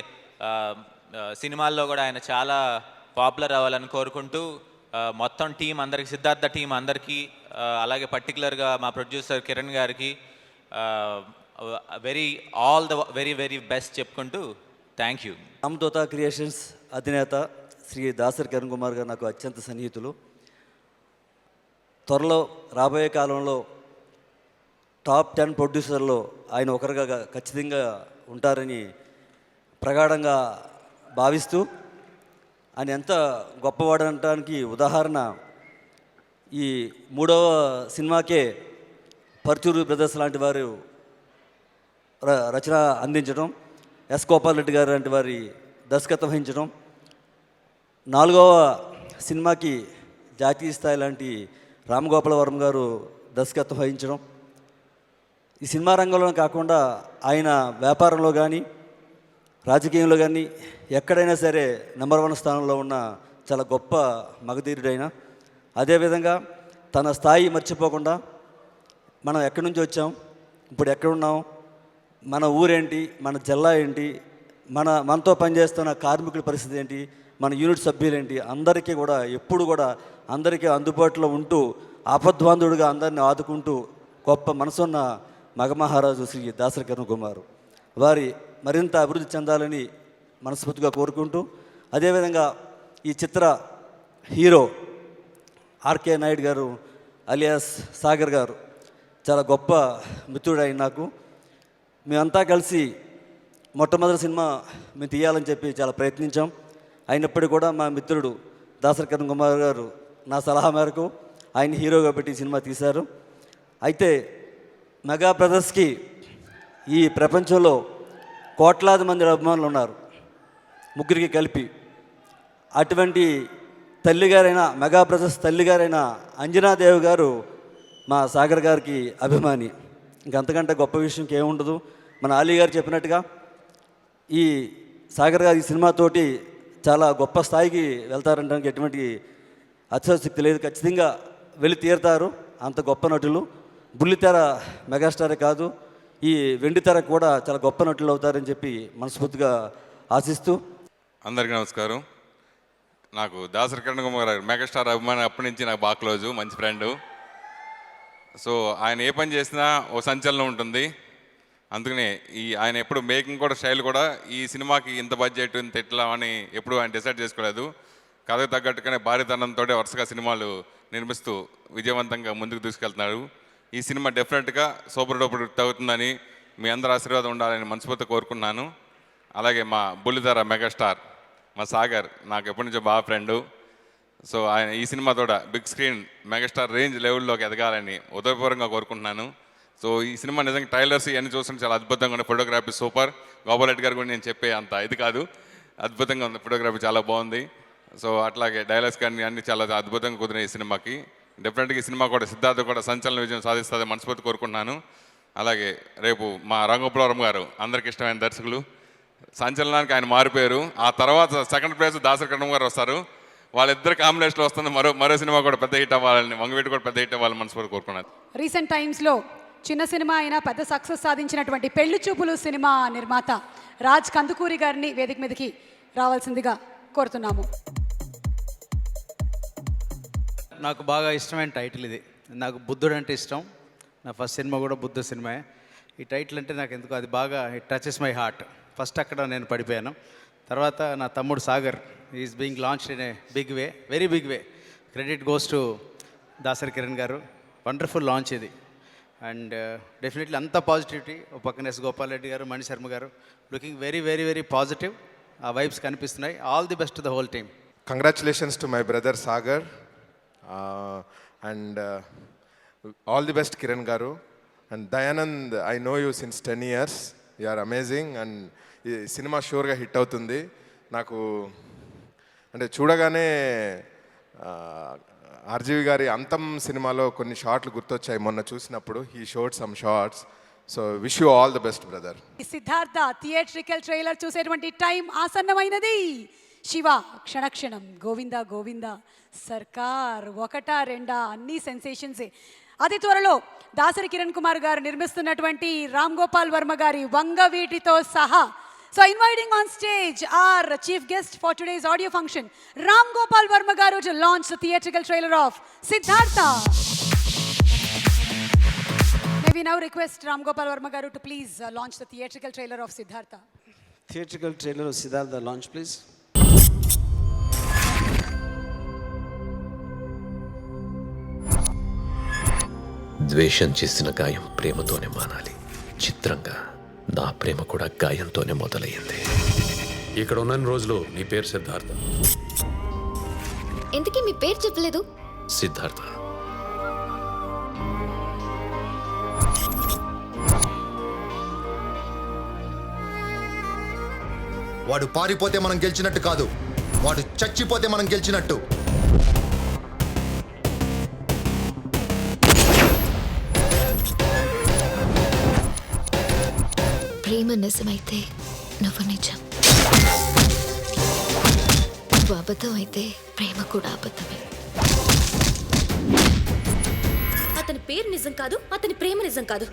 సినిమాల్లో కూడా ఆయన చాలా పాపులర్ అవ్వాలని కోరుకుంటూ మొత్తం టీం అందరికి, సిద్ధార్థ టీం అందరికీ, అలాగే పర్టికులర్గా మా ప్రొడ్యూసర్ కిరణ్ గారికి all the very very best చెప్పుకుంటూ థ్యాంక్ యూ. రామదూత క్రియేషన్స్ అధినేత శ్రీ దాసరి కిరణ్ కుమార్ గారు నాకు అత్యంత సన్నిహితులు. త్వరలో రాబోయే కాలంలో టాప్ 10 ప్రొడ్యూసర్లో ఆయన ఒకరుగా ఖచ్చితంగా ఉంటారని ప్రగాఢంగా భావిస్తూ, ఆయన ఎంత గొప్పవాడనటానికి ఉదాహరణ ఈ 3వ సినిమాకే పర్చూరు బ్రదర్స్ లాంటి వారు రచన అందించడం, ఎస్ గోపాల్ రెడ్డి గారు లాంటి వారి దర్శకత్వం వహించడం, 4వ సినిమాకి జాతీయ స్థాయి లాంటి రామ్ గోపాల్ వర్మ గారు దర్శకత్వం వహించడం, ఈ సినిమా రంగంలో కాకుండా ఆయన వ్యాపారంలో కానీ రాజకీయంలో కానీ ఎక్కడైనా సరే నెంబర్ 1 స్థానంలో ఉన్న చాలా గొప్ప మగధీరుడైన. అదేవిధంగా తన స్థాయి మర్చిపోకుండా మనం ఎక్కడి నుంచి వచ్చాం, ఇప్పుడు ఎక్కడున్నాం, మన ఊరేంటి, మన జిల్లా ఏంటి, మనతో పనిచేస్తున్న కార్మికుల పరిస్థితి ఏంటి, మన యూనిట్ సభ్యులేంటి, అందరికీ కూడా ఎప్పుడు కూడా అందరికీ అందుబాటులో ఉంటూ ఆపద్బాంధుడుగా అందరిని ఆదుకుంటూ గొప్ప మనసున్న మగమహారాజు శ్రీ దాసరి కిరణ్ కుమార్ వారి మరింత అభివృద్ధి చెందాలని మనస్ఫూర్తిగా కోరుకుంటూ, అదేవిధంగా ఈ చిత్ర హీరో ఆర్కే నాయుడు గారు అలియాస్ సాగర్ గారు చాలా గొప్ప మిత్రుడు అయిన నాకు. మేమంతా కలిసి మొట్టమొదటి సినిమా మేము తీయాలని చెప్పి చాలా ప్రయత్నించాం. అయినప్పటికీ కూడా మా మిత్రుడు దాసరి కిరణ్ కుమార్ గారు నా సలహా మేరకు ఆయన హీరోగా పెట్టి సినిమా తీశారు. అయితే మెగా బ్రదర్స్కి ఈ ప్రపంచంలో కోట్లాది మంది అభిమానులు ఉన్నారు, ముగ్గురికి కలిపి. అటువంటి తల్లిగారైన మెగా బ్రదర్స్ తల్లిగారైన అంజనాదేవి గారు మా సాగర్ గారికి అభిమాని. ఇంకంతకంటే గొప్ప విషయం ఏముండదు. మన అలీ గారు చెప్పినట్టుగా ఈ సాగర్ గారు ఈ సినిమాతోటి చాలా గొప్ప స్థాయికి వెళ్తారంటానికి ఎటువంటి అతిశక్తి లేదు. ఖచ్చితంగా వెళ్ళి తీరుతారు. అంత గొప్ప నటులు. బుల్లితెర మెగాస్టారే కాదు, ఈ వెండితెర కూడా చాలా గొప్ప నటులు అవుతారని చెప్పి మనస్ఫూర్తిగా ఆశిస్తూ. అందరికీ నమస్కారం. నాకు దాసరి కిరణ్ కుమార్ గారు మెగాస్టార్ అభిమాని అప్పటి నుంచి నాకు బాగా క్లోజు, మంచి ఫ్రెండు. సో ఆయన ఏ పని చేసినా ఓ సంచలనం ఉంటుంది. అందుకనే ఆయన ఎప్పుడు మేకింగ్ కూడా స్టైల్ కూడా ఈ సినిమాకి ఇంత బడ్జెట్ ఇంత ఎట్లా అని ఎప్పుడు ఆయన డిసైడ్ చేసుకోలేదు. కథకు తగ్గట్టుగానే భారీతనంతో వరుసగా సినిమాలు నిర్మిస్తూ విజయవంతంగా ముందుకు తీసుకెళ్తున్నారు. ఈ సినిమా డెఫినెట్గా సూపర్ డూపర్ అవుతుందని మీ అందరి ఆశీర్వాదం ఉండాలని మనస్ఫూర్తిగా కోరుకున్నాను. అలాగే మా బుల్లితెర మెగాస్టార్ మా సాగర్ నాకు ఎప్పటి నుంచో బాగా ఫ్రెండు. సో ఆయన ఈ సినిమాతో బిగ్ స్క్రీన్ మెగాస్టార్ రేంజ్ లెవెల్లోకి ఎదగాలని ఉదయపూర్వకంగా కోరుకుంటున్నాను. సో ఈ సినిమా నిజంగా ట్రైలర్స్ ఇవన్నీ చూస్తుంటే చాలా అద్భుతంగా ఉన్నాయి. Photography super. గోపాల్ రెడ్డి గారు కూడా నేను చెప్పే అంత ఇది కాదు, అద్భుతంగా ఉంది. ఫోటోగ్రఫీ చాలా బాగుంది. సో అట్లాగే డైలాగ్స్ కానీ అన్నీ చాలా అద్భుతంగా కుదిరినాయి ఈ సినిమాకి. డెఫినెట్గా ఈ సినిమా కూడా సిద్ధార్థ కూడా సంచలన విజయం సాధిస్తుంది మనస్ఫూర్తి కోరుకుంటున్నాను. అలాగే రేపు మా రంగపురం గారు అందరికి ఇష్టమైన దర్శకులు, సంచలనానికి ఆయన మారిపోయారు. ఆ తర్వాత సెకండ్ ప్లేస్ దాసరి కిరణ్ గారు వస్తారు. వాళ్ళిద్దరు కాంబినేషన్లో వస్తుంది. మరో సినిమా కూడా పెద్ద హిట్ అవ్వాలని, వంగవీటి కూడా పెద్ద హిట్ అవ్వాలని మనస్ఫూర్తి కోరుకున్నాను. రీసెంట్ టైమ్స్లో చిన్న సినిమా అయినా పెద్ద సక్సెస్ సాధించినటువంటి పెళ్లి చూపులు సినిమా నిర్మాత రాజ్ కందుకూరి గారిని వేదిక మీదకి రావాల్సిందిగా కోరుతున్నాము. నాకు బాగా ఇష్టమైన టైటిల్ ఇది. నాకు బుద్ధుడు అంటే ఇష్టం. నా ఫస్ట్ సినిమా కూడా బుద్ధ సినిమాయే. ఈ టైటిల్ అంటే నాకు ఎందుకు అది బాగా it touches my heart. First అక్కడ నేను పడిపోయాను. తర్వాత నా తమ్ముడు Sagar is being launched in a big way, very big way. Credit goes to Dasari Kiran garu. Wonderful launch ఇది. అండ్ డెఫినెట్లీ అంత పాజిటివిటీ. ఒక పక్కన S Gopal Reddy garu, Mani Sharma garu looking very very very positive. ఆ వైబ్స్ కనిపిస్తున్నాయి. All the best to the whole team. Congratulations to my brother Sagar and all the best Kiran garu. And Dayanand, I know you since 10 years. You are amazing. And ఈ cinema షూర్గా hit అవుతుంది. నాకు అంటే చూడగానే RGV గారి అంతం సినిమాలో కొన్ని షార్ట్లు గుర్తొచ్చాయి మొన్న చూసినప్పుడు. He showed some shorts. So wish you all the best brother. Siddharth theatrical trailer చూసేటువంటి టైం ఆసన్నమైనది. శివ క్షణక్షణం, గోవింద గోవింద, సర్కార్, ఒకటా రెండా అన్ని సెన్సేషన్సే. అతి త్వరలో దాసరి కిరణ్ కుమార్ గారు నిర్మిస్తున్నటువంటి రామ్ గోపాల్ వర్మ గారి వంగవీటితో సహా. So inviting on stage our chief guest for today's audio function, Ram Gopal Varma garu, to launch the theatrical trailer of Siddhartha. May we now request Ram Gopal Varma garu to please launch the theatrical trailer of Siddhartha. Theatrical trailer of Siddhartha launch please. ద్వేషం చేసిన గాయం ప్రేమతోనే మానాలి. చిత్రంగా నా ప్రేమ కూడా గాయంతోనే మొదలయ్యింది. ఇక్కడ ఉన్న రోజులు నీ పేరు సిద్ధార్థ. ఎందుకీ మీ పేరు చెప్పలేదు? సిద్ధార్థ. వాడు పారిపోతే మనం గెలిచినట్టు కాదు, వాడు చచ్చిపోతే మనం గెలిచినట్టు. ప్రేమ నిజమైతే నువ్వు నిజం, నువ్వు అబద్ధం అయితే ప్రేమ కూడా అబద్ధమే. అతని పేరు నిజం కాదు, అతని ప్రేమ నిజం కాదు.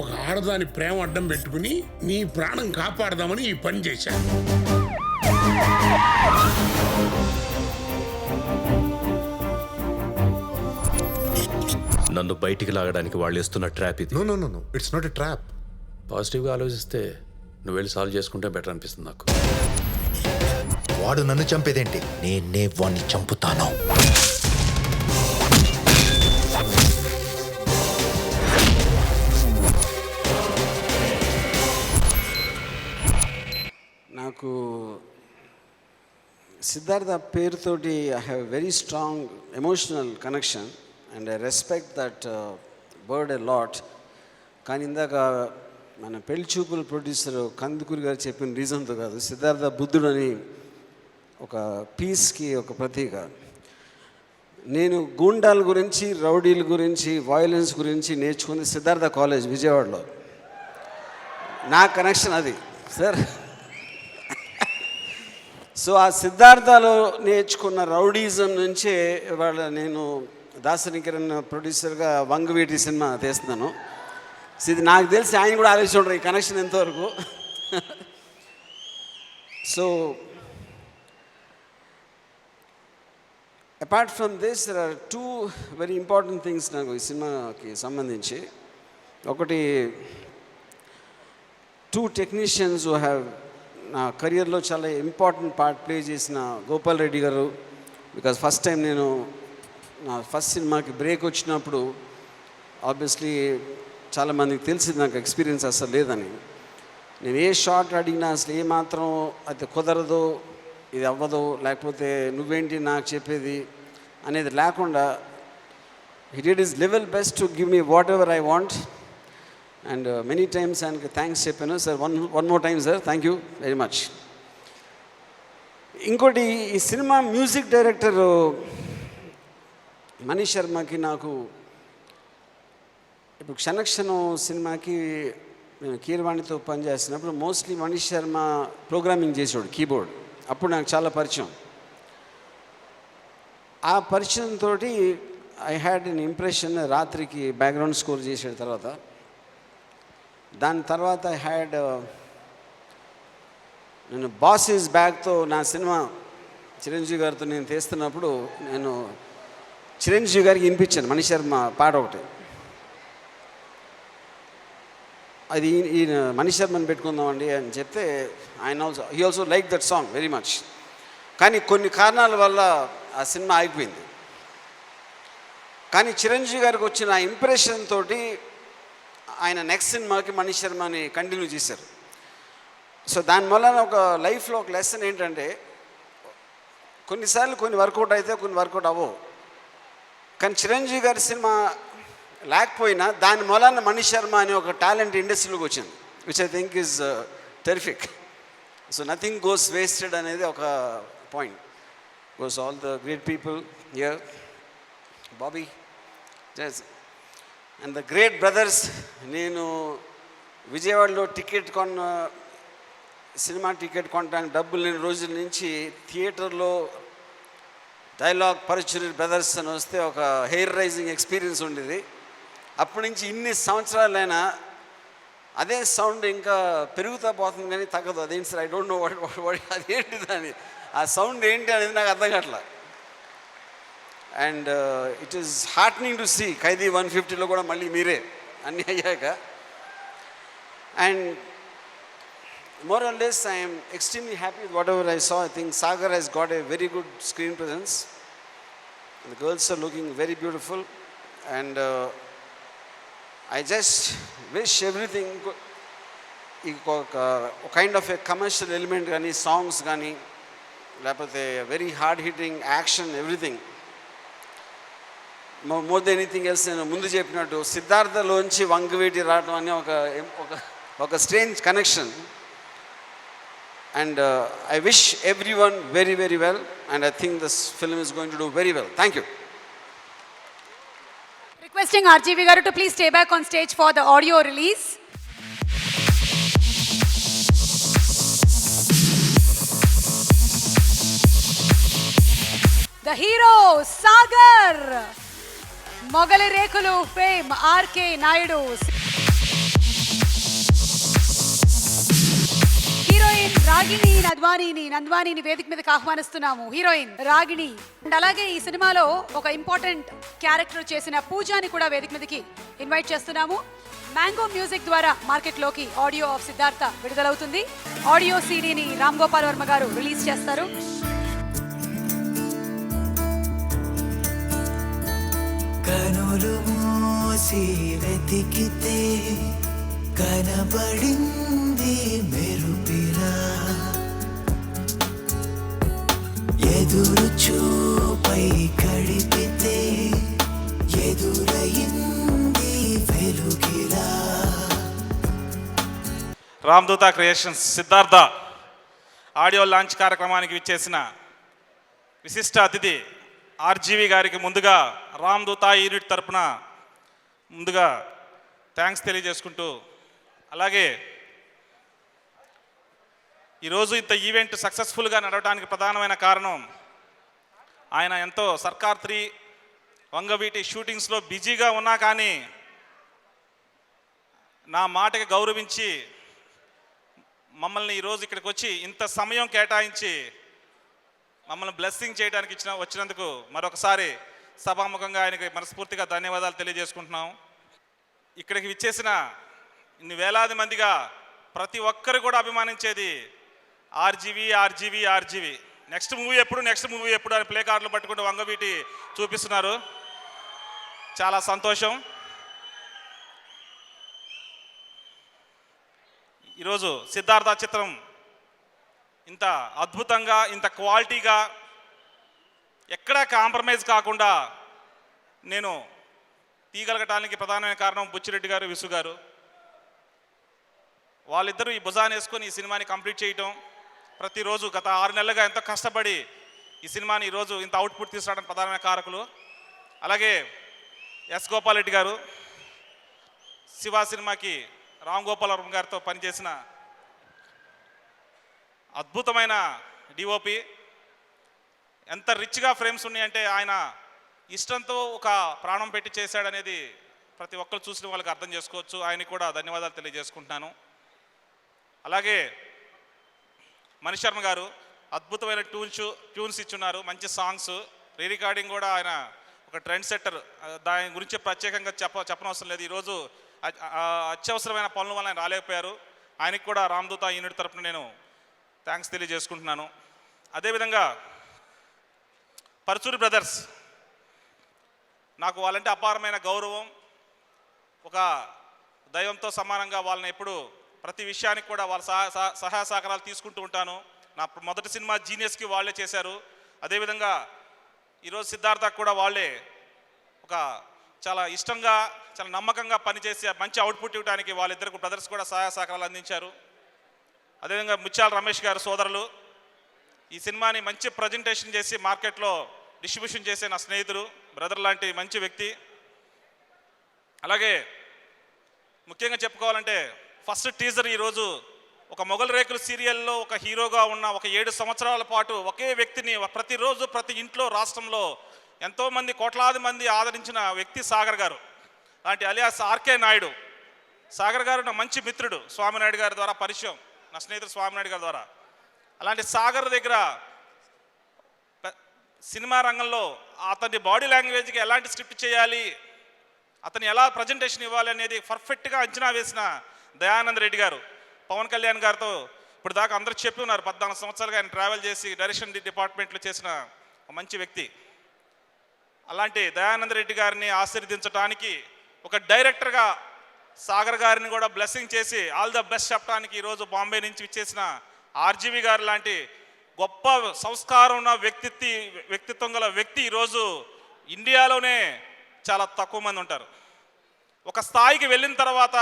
ఒక ఆడదాని ప్రేమ అడ్డం పెట్టుకుని నీ ప్రాణం కాపాడదామని ఈ పని చేశా. నన్ను బయటికి లాగడానికి వాళ్ళు ఇస్తున్న ట్రాప్ ఇది. No, it's not a trap. పాజిటివ్గా ఆలోచిస్తే నువ్వు వెళ్ళి సాల్వ్ చేసుకుంటే బెటర్ అనిపిస్తుంది నాకు. వాడు నన్ను చంపేదేంటి? నేనే వాడిని చంపుతాను. నాకు సిద్ధార్థ పేరుతోటి I have very strong emotional connection and I respect that bird a lot. కానీ ఇందాక మన పెళ్లి చూపుల ప్రొడ్యూసర్ కందుకూరి గారు చెప్పిన రీజన్తో కాదు, సిద్ధార్థ బుద్ధుడని ఒక పీస్కి ఒక ప్రతీక. నేను గూండాల గురించి, రౌడీల గురించి, వైలెన్స్ గురించి నేర్చుకుంది సిద్ధార్థ కాలేజ్ విజయవాడలో. నా కనెక్షన్ అది సార్. సో ఆ సిద్ధార్థలో నేర్చుకున్న రౌడీజం నుంచే ఇవాళ నేను దాసరి కిరణ్ ప్రొడ్యూసర్గా వంగవీటి సినిమా తీస్తున్నాను. ఇది నాకు తెలిసి ఆయన కూడా ఆలోచించారు ఈ కనెక్షన్ ఎంతవరకు. So apart from this there are 2 very important things నాకు ఈ సినిమాకి సంబంధించి. ఒకటి 2 టెక్నీషియన్స్ హూ హ్యావ్ నా కెరియర్లో చాలా ఇంపార్టెంట్ పార్ట్ ప్లే చేసిన గోపాల్ రెడ్డి గారు. బికాజ్ ఫస్ట్ టైం నేను నా ఫస్ట్ సినిమాకి బ్రేక్ వచ్చినప్పుడు ఆబ్వియస్లీ చాలామందికి తెలిసింది నాకు ఎక్స్పీరియన్స్ అసలు లేదని. నేను ఏ షార్ట్ అడిగినా అసలు ఏమాత్రం అది కుదరదు, ఇది అవ్వదు, లేకపోతే నువ్వేంటి నాకు చెప్పేది అనేది లేకుండా he did his level best to give me what ever I want. And many times ఆయనకి థ్యాంక్స్ చెప్పాను. Sir one more time sir, thank you very much. ఇంకోటి, ఈ సినిమా మ్యూజిక్ డైరెక్టర్ మణి శర్మకి నాకు ఇప్పుడు క్షణక్షణం సినిమాకి నేను కీరవాణితో పనిచేస్తున్నప్పుడు మోస్ట్లీ మణి శర్మ ప్రోగ్రామింగ్ చేసేవాడు కీబోర్డ్. అప్పుడు నాకు చాలా పరిచయం. ఆ పరిచయంతో ఐ హ్యాడ్ ఎన్ ఇంప్రెషన్. రాత్రికి బ్యాక్గ్రౌండ్ స్కోర్ చేసిన తర్వాత దాని తర్వాత ఐ హ్యాడ్ నేను బాస్ ఈజ్ బ్యాక్తో నా సినిమా చిరంజీవి గారితో నేను తీస్తున్నప్పుడు నేను చిరంజీవి గారికి వినిపించాను మణిశర్మ పాట ఒకటి. అది ఈయన మణిశర్మని పెట్టుకుందామండి అని చెప్తే ఆయన he also like that song very much. కానీ కొన్ని కారణాల వల్ల ఆ సినిమా ఆగిపోయింది. కానీ చిరంజీవి గారికి వచ్చిన ఆ ఇంప్రెషన్ తోటి ఆయన నెక్స్ట్ సినిమాకి మణిశర్మని కంటిన్యూ చేశారు. సో దానివల్ల ఒక లైఫ్లో ఒక లెసన్ ఏంటంటే కొన్నిసార్లు కొన్ని వర్కౌట్ అయితే కొన్ని వర్కౌట్ అవ్వవు. కానీ చిరంజీవి గారి సినిమా లేకపోయినా దాని మూలాన మణిశర్మ అనే ఒక టాలెంట్ ఇండస్ట్రీలోకి వచ్చింది, which I think is terrific. So nothing goes wasted అనేది ఒక point. Goes all the great people here, Bobby just and the great brothers. నేను విజయవాడలో సినిమా టికెట్ కొనడానికి డబ్బులు లేని రోజుల నుంచి థియేటర్లో డైలాగ్ పరచురి బ్రదర్స్ అని వస్తే ఒక హెయిర్ రైజింగ్ ఎక్స్పీరియన్స్ ఉండేది. అప్పటి నుంచి ఇన్ని సంవత్సరాలైనా అదే సౌండ్ ఇంకా పెరుగుతా పోతుంది కానీ తగ్గదు. అదేంటి sir, I don't know what అదేంటి దాని ఆ సౌండ్ ఏంటి అనేది నాకు అర్థం కావట్లా. And it is heartening to see Khaidi 150లో కూడా మళ్ళీ మీరే అన్నీ అయ్యాక. And more or less I am extremely happy with whatever I saw. I think Sagar has got a very good screen presence. The girls are looking very beautiful, and I just wish everything kind of a commercial element gaani, songs gaani, lapathe very hard hitting action, everything. More than anything else, నేను ముందు చెప్పినట్టు సిద్ధార్థలోంచి వంగవేటి రావడం అనే ఒక strange connection. And I wish everyone very, very well, and I think this film is going to do very well. Thank you. Requesting RGV garu to please stay back on stage for the audio release. The hero, Sagar. Mogali Rekulu fame, RK Naidu. Heroine Ragini నంద్వానీని వేదిక మీదకి ఆహ్వానిస్తున్నాము. Heroine Ragini and అలాగే ఈ సినిమాలో ఒక important character చేసిన పూజాని కూడా వేదిక మీదకి ఇన్వైట్ చేస్తున్నాము. మ్యాంగో మ్యూజిక్ ద్వారా మార్కెట్లోకి ఆడియో ఆఫ్ సిద్ధార్థ విడుదలవుతుంది. ఆడియో సీడీని రామ్ గోపాల్ వర్మ గారు రిలీజ్ చేస్తారు. కనులు మూసి వెతికితే కనబడింది మెరుపిలా, ఎదురు చూపై కడిపితే ఎదురయింది వెలుగిలా. రామదూత క్రియేషన్స్ సిద్ధార్థ ఆడియో లాంచ్ కార్యక్రమానికి విచ్చేసిన విశిష్ట అతిథి ఆర్జీవి గారికి ముందుగా రామదూత యూనిట్ తరపున ముందుగా థ్యాంక్స్ తెలియజేసుకుంటూ, అలాగే ఈరోజు ఇంత ఈవెంట్ సక్సెస్ఫుల్గా నడవడానికి ప్రధానమైన కారణం ఆయన ఎంతో సర్కార్ 3 వంగవీటి షూటింగ్స్లో బిజీగా ఉన్నా కానీ నా మాటకి గౌరవించి మమ్మల్ని ఈరోజు ఇక్కడికి వచ్చి ఇంత సమయం కేటాయించి మమ్మల్ని బ్లెస్సింగ్ చేయడానికి వచ్చినందుకు మరొకసారి సభాముఖంగా ఆయనకి మనస్ఫూర్తిగా ధన్యవాదాలు తెలియజేసుకుంటున్నాం. ఇక్కడికి విచ్చేసిన ఇన్ని వేలాది మందిగా ప్రతి ఒక్కరు కూడా అభిమానించేది ఆర్జీవి. నెక్స్ట్ మూవీ ఎప్పుడు అని ప్లే కార్డులు పట్టుకుంటూ వంగవీటి చూపిస్తున్నారు. చాలా సంతోషం. ఈరోజు సిద్ధార్థ చిత్రం ఇంత అద్భుతంగా, ఇంత క్వాలిటీగా, ఎక్కడా కాంప్రమైజ్ కాకుండా నేను తీయగలగటానికి ప్రధానమైన కారణం బుచ్చిరెడ్డి గారు, విసు గారు. వాళ్ళిద్దరూ ఈ భుజాన్ని వేసుకొని ఈ సినిమాని కంప్లీట్ చేయటం, ప్రతిరోజు గత 6 నెలలుగా ఎంతో కష్టపడి ఈ సినిమాని ఈరోజు ఇంత అవుట్పుట్ తీసుకురావడానికి ప్రధానమైన కారకులు. అలాగే ఎస్ గోపాల్ రెడ్డి గారు, శివ సినిమాకి రామ్ గోపాల్ వర్మ గారితో పనిచేసిన అద్భుతమైన డిఓపి. ఎంత రిచ్గా ఫ్రేమ్స్ ఉన్నాయంటే ఆయన ఇష్టంతో ఒక ప్రాణం పెట్టి చేశాడనేది ప్రతి ఒక్కరు చూసిన వాళ్ళకి అర్థం చేసుకోవచ్చు. ఆయనకి కూడా ధన్యవాదాలు తెలియజేసుకుంటున్నాను. అలాగే మణిశర్మ గారు అద్భుతమైన ట్యూన్స్ ఇచ్చున్నారు, మంచి సాంగ్స్, రీ రికార్డింగ్ కూడా ఆయన ఒక ట్రెండ్ సెట్టర్. దాని గురించి ప్రత్యేకంగా చెప్పనవసరం లేదు. ఈరోజు అత్యవసరమైన పనుల వల్ల ఆయన రాలేకపోయారు. ఆయనకి కూడా రామదూత యూనిట్ తరపున నేను థ్యాంక్స్ తెలియజేసుకుంటున్నాను. అదేవిధంగా పరుచూరి బ్రదర్స్, నాకు వాళ్ళంటే అపారమైన గౌరవం. ఒక దైవంతో సమానంగా వాళ్ళని ఎప్పుడు ప్రతి విషయానికి కూడా వాళ్ళ సహాయ సహకారాలు తీసుకుంటూ ఉంటాను. నా మొదటి సినిమా జీనియస్కి వాళ్ళే చేశారు. అదేవిధంగా ఈరోజు సిద్ధార్థకు కూడా వాళ్ళే ఒక చాలా ఇష్టంగా చాలా నమ్మకంగా పనిచేసి మంచి అవుట్పుట్ ఇవ్వడానికి వాళ్ళిద్దరికి బ్రదర్స్ కూడా సహాయ సహకారాలు అందించారు. అదేవిధంగా ముత్యాల రమేష్ గారు సోదరులు ఈ సినిమాని మంచి ప్రజెంటేషన్ చేసి మార్కెట్లో డిస్ట్రిబ్యూషన్ చేసే నా స్నేహితుడు, బ్రదర్ లాంటి మంచి వ్యక్తి. అలాగే ముఖ్యంగా చెప్పుకోవాలంటే ఫస్ట్ టీజర్ ఈరోజు ఒక మొగల్ రేకులు సీరియల్లో ఒక హీరోగా ఉన్న ఒక 7 సంవత్సరాల పాటు ఒకే వ్యక్తిని ప్రతిరోజు ప్రతి ఇంట్లో రాష్ట్రంలో ఎంతోమంది కోట్లాది మంది ఆదరించిన వ్యక్తి సాగర్ గారు. అలాంటి అలియాస్ ఆర్కే నాయుడు. సాగర్ గారు నా మంచి మిత్రుడు, స్వామినాయుడు గారి ద్వారా పరిచయం, నా స్నేహితుడు స్వామినాయుడు గారి ద్వారా. అలాంటి సాగర్ దగ్గర సినిమా రంగంలో అతని బాడీ లాంగ్వేజ్కి ఎలాంటి స్క్రిప్ట్ చేయాలి, అతను ఎలా ప్రజెంటేషన్ ఇవ్వాలి అనేది పర్ఫెక్ట్గా అంచనా వేసిన దయానంద్ రెడ్డి గారు. పవన్ కళ్యాణ్ గారితో ఇప్పుడు దాకా అందరూ చెప్పి ఉన్నారు, 14 సంవత్సరాలుగా ఆయన ట్రావెల్ చేసి డైరెక్షన్ డిపార్ట్మెంట్లో చేసిన మంచి వ్యక్తి. అలాంటి దయానంద్ రెడ్డి గారిని ఆశీర్వదించడానికి ఒక డైరెక్టర్గా సాగర్ గారిని కూడా బ్లెస్సింగ్ చేసి ఆల్ ద బెస్ట్ చెప్పడానికి ఈరోజు బాంబే నుంచి ఇచ్చేసిన ఆర్జీవి గారు లాంటి గొప్ప సంస్కారం ఉన్న వ్యక్తిత్వం గల వ్యక్తి ఈరోజు ఇండియాలోనే చాలా తక్కువ మంది ఉంటారు. ఒక స్థాయికి వెళ్ళిన తర్వాత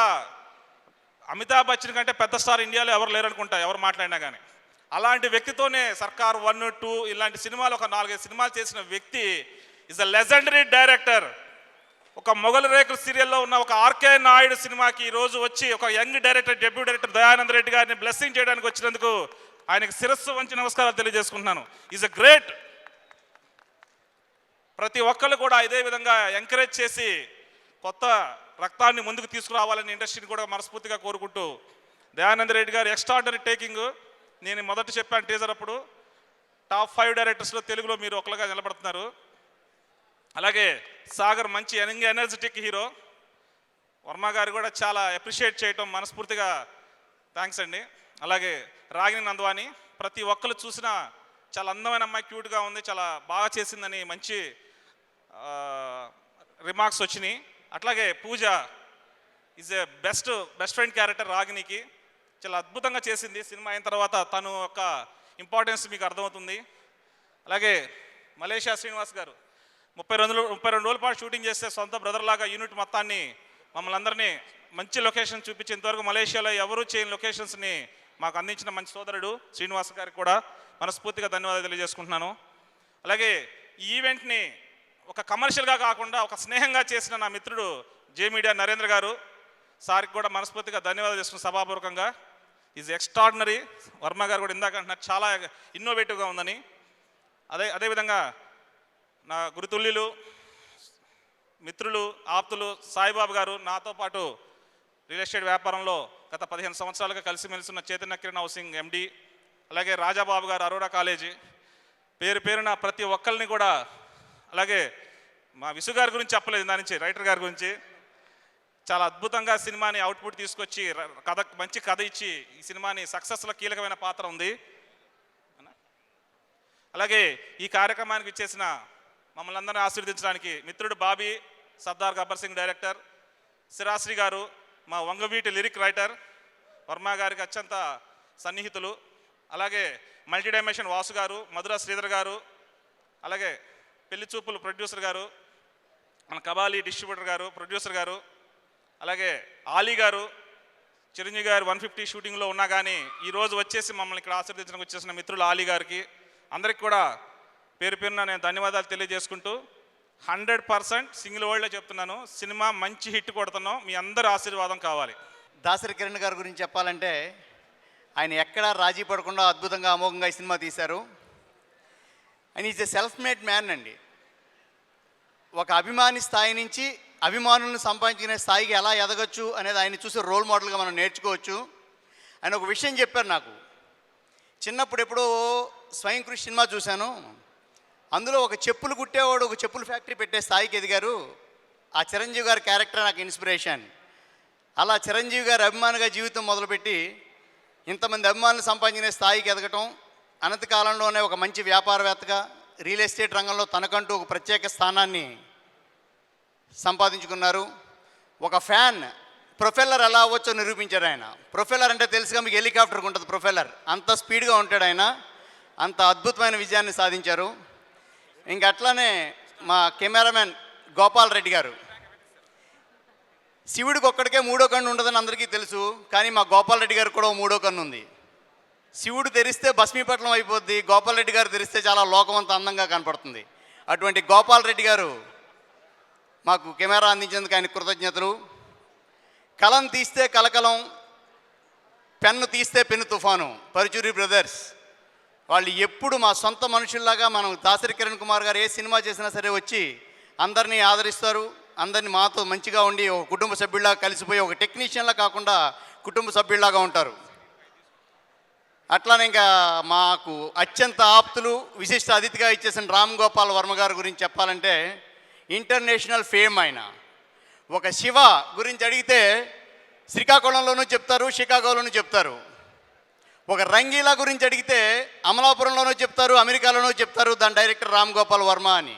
అమితాబ్ బచ్చన్ కంటే పెద్ద స్టార్ ఇండియాలో ఎవరు లేరనుకుంటా, ఎవరు మాట్లాడినా కానీ. అలాంటి వ్యక్తితోనే సర్కార్ 1, 2 ఇలాంటి సినిమాలు ఒక 4-5 సినిమాలు చేసిన వ్యక్తి ఈజ్ అ లెజెండరీ డైరెక్టర్. ఒక మొగల్ రేకుల సీరియల్లో ఉన్న ఒక ఆర్కే నాయుడు సినిమాకి ఈరోజు వచ్చి ఒక young director, debut director Dayanand Reddy గారిని బ్లెస్సింగ్ చేయడానికి వచ్చినందుకు ఆయనకు శిరస్సు వంచి నమస్కారాలు తెలియజేసుకుంటున్నాను. Is a great. ప్రతి ఒక్కళ్ళు కూడా ఇదే విధంగా ఎంకరేజ్ చేసి కొత్త రక్తాన్ని ముందుకు తీసుకురావాలని ఇండస్ట్రీని కూడా మనస్ఫూర్తిగా కోరుకుంటూ, దయానంద్ రెడ్డి గారు ఎక్స్ట్రాడినరీ టేకింగ్. నేను మొదట చెప్పాను టీజర్ అప్పుడు, టాప్ 5 డైరెక్టర్స్లో తెలుగులో మీరు ఒకరుగా నిలబడుతున్నారు. అలాగే సాగర్ మంచి ఎనర్జెటిక్ హీరో. వర్మ గారు కూడా చాలా అప్రిషియేట్ చేయటం మనస్ఫూర్తిగా థ్యాంక్స్ అండి. అలాగే రాగిని నందవాని, ప్రతి ఒక్కరు చూసినా చాలా అందమైన అమ్మాయి, క్యూట్గా ఉంది, చాలా బాగా చేసిందని మంచి రిమార్క్స్ వచ్చినాయి. అట్లాగే Pooja is a best friend character రాగినికి, చాలా అద్భుతంగా చేసింది. సినిమా అయిన తర్వాత తను యొక్క ఇంపార్టెన్స్ మీకు అర్థమవుతుంది. అలాగే మలేషియా శ్రీనివాస్ గారు 32 రోజుల పాటు షూటింగ్ చేస్తే సొంత బ్రదర్ లాగా యూనిట్ మొత్తాన్ని మమ్మల్ని అందరినీ మంచి లొకేషన్ చూపించి ఇంతవరకు మలేషియాలో ఎవరూ చేయని లొకేషన్స్ని మాకు అందించిన మంచి సోదరుడు శ్రీనివాస్ గారికి కూడా మనస్ఫూర్తిగా ధన్యవాదాలు తెలియజేసుకుంటున్నాను. అలాగే ఈ ఈవెంట్ని ఒక కమర్షియల్గా కాకుండా ఒక స్నేహంగా చేసిన నా మిత్రుడు జే మీడియా నరేంద్ర గారు, సార్కి కూడా మనస్ఫూర్తిగా ధన్యవాదాలు చేసుకున్న సభాపూర్వకంగా. Is extraordinary. వర్మ గారు కూడా ఇందాక అంటున్నారు చాలా ఇన్నోవేటివ్గా ఉందని. అదేవిధంగా నా గురుతుల్యులు, మిత్రులు, ఆప్తులు సాయిబాబు గారు, నాతో పాటు రియల్ ఎస్టేట్ వ్యాపారంలో గత 15 సంవత్సరాలుగా కలిసిమెలిసి ఉన్న చైతన్య కిరణ్ హౌసింగ్ ఎండి, అలాగే రాజాబాబు గారు అరోరా కాలేజీ, పేరున ప్రతి ఒక్కరిని కూడా, అలాగే మా విసు గారి గురించి చెప్పలేదు, దాని నుంచి రైటర్ గారి గురించి చాలా అద్భుతంగా సినిమాని అవుట్పుట్ తీసుకొచ్చి మంచి కథ ఇచ్చి ఈ సినిమాని సక్సెస్లో కీలకమైన పాత్ర ఉంది. అలాగే ఈ కార్యక్రమానికి ఇచ్చేసిన మమ్మల్ని అందరినీ ఆశీర్వదించడానికి మిత్రుడు బాబీ, సర్దార్ గబ్బర్ సింగ్ డైరెక్టర్, సిరాశ్రీ గారు మా వంగవీటి లిరిక్ రైటర్, వర్మ గారికి అత్యంత సన్నిహితులు, అలాగే మల్టీ డైమెన్షన్ వాసు గారు, మధుర శ్రీధర్ గారు, అలాగే పెళ్లి చూపులు ప్రొడ్యూసర్ గారు, మన కబాలి డిస్ట్రిబ్యూటర్ గారు, ప్రొడ్యూసర్ గారు, అలాగే ఆలీ గారు, చిరంజీవి గారు 150 షూటింగ్లో ఉన్నా కానీ ఈరోజు వచ్చేసి మమ్మల్ని ఇక్కడ ఆశీర్వదించడానికి వచ్చేసిన మిత్రులు ఆలీ గారికి అందరికి కూడా పేరున నేను ధన్యవాదాలు తెలియజేసుకుంటూ 100% సింగిల్ వర్డ్లో చెప్తున్నాను, సినిమా మంచి హిట్ కొడుతున్నాం, మీ అందరి ఆశీర్వాదం కావాలి. దాసరి కిరణ్ గారి గురించి చెప్పాలంటే ఆయన ఎక్కడా రాజీ పడకుండా అద్భుతంగా అమోఘంగా ఈ సినిమా తీశారు. And is a self made man అండి. ఒక అభిమాని స్థాయి నుంచి అభిమానులను సంపాదించుకునే స్థాయికి ఎలా ఎదగచ్చు అనేది ఆయన చూసే రోల్ మోడల్గా మనం నేర్చుకోవచ్చు. ఆయన ఒక విషయం చెప్పారు నాకు. చిన్నప్పుడు ఎప్పుడో స్వయం కృషి సినిమా చూశాను. అందులో ఒక చెప్పులు కుట్టేవాడు ఒక చెప్పుల ఫ్యాక్టరీ పెట్టే స్థాయికి ఎదిగారు. ఆ చిరంజీవి గారి క్యారెక్టర్ నాకు ఇన్స్పిరేషన్. అలా చిరంజీవి గారి అభిమానిగా జీవితం మొదలుపెట్టి ఇంతమంది అభిమానులు సంపాదించుకునే స్థాయికి ఎదగటం, అనంత కాలంలోనే ఒక మంచి వ్యాపారవేత్తగా రియల్ ఎస్టేట్ రంగంలో తనకంటూ ఒక ప్రత్యేక స్థానాన్ని సంపాదించుకున్నారు. ఒక ఫ్యాన్ ప్రొఫెల్లర్ ఎలా అవ్వచ్చో నిరూపించారు ఆయన. ప్రొఫెల్లర్ అంటే తెలుసుగా మీకు, హెలికాప్టర్కి ఉంటుంది ప్రొఫెల్లర్, అంత స్పీడ్గా ఉంటాడు ఆయన. అంత అద్భుతమైన విజయాన్ని సాధించారు. ఇంక అట్లానే మా కెమెరామెన్ గోపాల్ రెడ్డి గారు. శివుడికి ఒక్కడికే మూడో కన్ను ఉండదని అందరికీ తెలుసు, కానీ మా గోపాల్ రెడ్డి గారికి కూడా మూడో కన్ను ఉంది. శివుడు తెరిస్తే భస్మీపట్నం అయిపోద్ది, గోపాల్ రెడ్డి గారు తెరిస్తే చాలా లోకమంతా అందంగా కనపడుతుంది. అటువంటి గోపాల్ రెడ్డి గారు మాకు కెమెరా అందించేందుకు ఆయన కృతజ్ఞతలు. కలం తీస్తే కలకలం, పెన్ను తీస్తే పెన్ను తుఫాను, పరుచూరి బ్రదర్స్. వాళ్ళు ఎప్పుడు మా సొంత మనుషుల్లాగా, మనం దాసరి కిరణ్ కుమార్ గారు ఏ సినిమా చేసినా సరే వచ్చి అందరినీ ఆదరిస్తారు. అందరినీ మాతో మంచిగా ఉండి ఒక కుటుంబ సభ్యుల్లాగా కలిసిపోయి, ఒక టెక్నీషియన్లా కాకుండా కుటుంబ సభ్యుల్లాగా ఉంటారు. అట్లానే ఇంకా మాకు అత్యంత ఆప్తులు, విశిష్ట అతిథిగా ఇచ్చేసిన రామ్ గోపాల్ వర్మ గారి గురించి చెప్పాలంటే ఇంటర్నేషనల్ ఫేమ్ ఆయన. ఒక శివ గురించి అడిగితే శ్రీకాకుళంలోనూ చెప్తారు, షికాగోలోనూ చెప్తారు. ఒక రంగీలా గురించి అడిగితే అమలాపురంలోనూ చెప్తారు, అమెరికాలోనూ చెప్తారు. దాని డైరెక్టర్ రామ్ గోపాల్ వర్మ అని.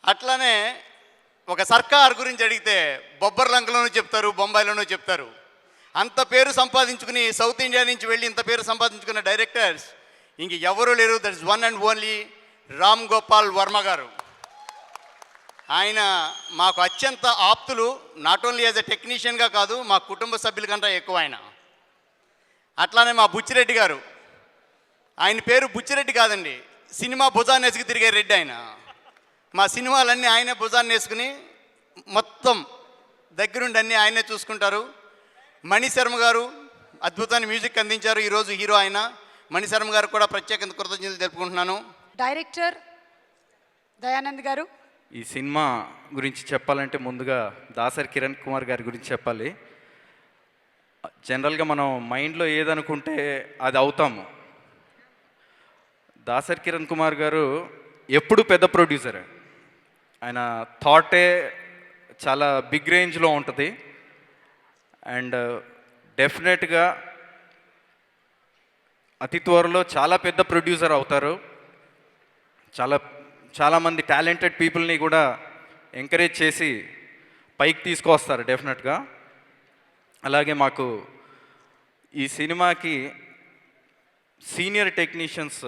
అట్లానే ఒక సర్కార్ గురించి అడిగితే బొబ్బర్లంకలోనూ చెప్తారు, బొంబాయిలోనూ చెప్తారు. అంత పేరు సంపాదించుకుని సౌత్ ఇండియా నుంచి వెళ్ళి ఇంత పేరు సంపాదించుకున్న డైరెక్టర్స్ ఇంక ఎవరూ లేరు. That is one and only Ram Gopal Varma గారు. ఆయన మాకు అత్యంత ఆప్తులు, నాట్ ఓన్లీ యాజ్ ఎ టెక్నీషియన్గా కాదు, మా కుటుంబ సభ్యుల కంటే ఎక్కువ ఆయన. అట్లానే మా బుచ్చిరెడ్డి గారు. ఆయన పేరు బుచ్చిరెడ్డి కాదండి, సినిమా భుజాన్ని వేసుకు తిరిగే రెడ్డి ఆయన. మా సినిమాలన్నీ ఆయనే భుజాన్ని వేసుకుని మొత్తం దగ్గరుండి అన్నీ ఆయనే చూసుకుంటారు. మణిశర్మ గారు అద్భుతమైన మ్యూజిక్ అందించారు. ఈరోజు హీరో ఆయన. మణిశర్మ గారు కూడా ప్రత్యేక కృతజ్ఞతలు తెలుపుకుంటున్నాను. డైరెక్టర్ దయానంద్ గారు. ఈ సినిమా గురించి చెప్పాలంటే ముందుగా దాసరి కిరణ్ కుమార్ గారి గురించి చెప్పాలి. జనరల్గా మనం మైండ్లో ఏదనుకుంటే అది అవుతాము. దాసరి కిరణ్ కుమార్ గారు ఎప్పుడు పెద్ద ప్రొడ్యూసరే. ఆయన థాటే చాలా బిగ్ రేంజ్లో ఉంటుంది. అండ్ డెఫినెట్గా అతి త్వరలో చాలా పెద్ద ప్రొడ్యూసర్ అవుతారు. చాలామంది టాలెంటెడ్ పీపుల్ని కూడా ఎంకరేజ్ చేసి పైకి తీసుకొస్తారు డెఫినెట్గా. అలాగే మాకు ఈ సినిమాకి సీనియర్ టెక్నీషియన్స్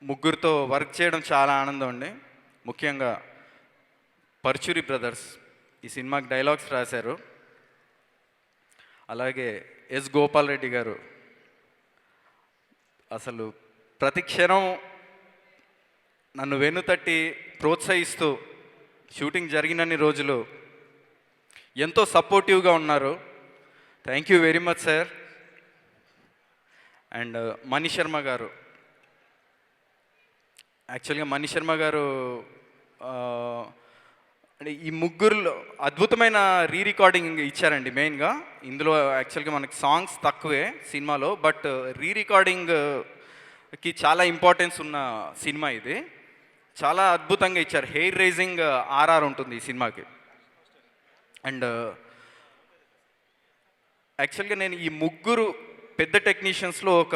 ముగ్గురితో వర్క్ చేయడం చాలా ఆనందం అండి. ముఖ్యంగా పరుచూరి బ్రదర్స్ ఈ సినిమాకి డైలాగ్స్ రాశారు. అలాగే ఎస్ గోపాల్ రెడ్డి గారు అసలు ప్రతి క్షణం నన్ను వెన్నుతట్టి ప్రోత్సహిస్తూ షూటింగ్ జరిగినన్ని రోజులు ఎంతో సపోర్టివ్గా ఉన్నారు. Thank you very much sir. And Mani Sharma garu, యాక్చువల్గా మణిశర్మ గారు అంటే ఈ ముగ్గురులో అద్భుతమైన రికార్డింగ్ ఇచ్చారండి. మెయిన్గా ఇందులో యాక్చువల్గా మనకి సాంగ్స్ తక్కువే సినిమాలో, బట్ రికార్డింగ్కి చాలా ఇంపార్టెన్స్ ఉన్న సినిమా ఇది. చాలా అద్భుతంగా ఇచ్చారు. హెయిర్ రైజింగ్ ఆర్ఆర్ ఉంటుంది ఈ సినిమాకి. అండ్ యాక్చువల్గా నేను ఈ ముగ్గురు పెద్ద టెక్నీషియన్స్లో ఒక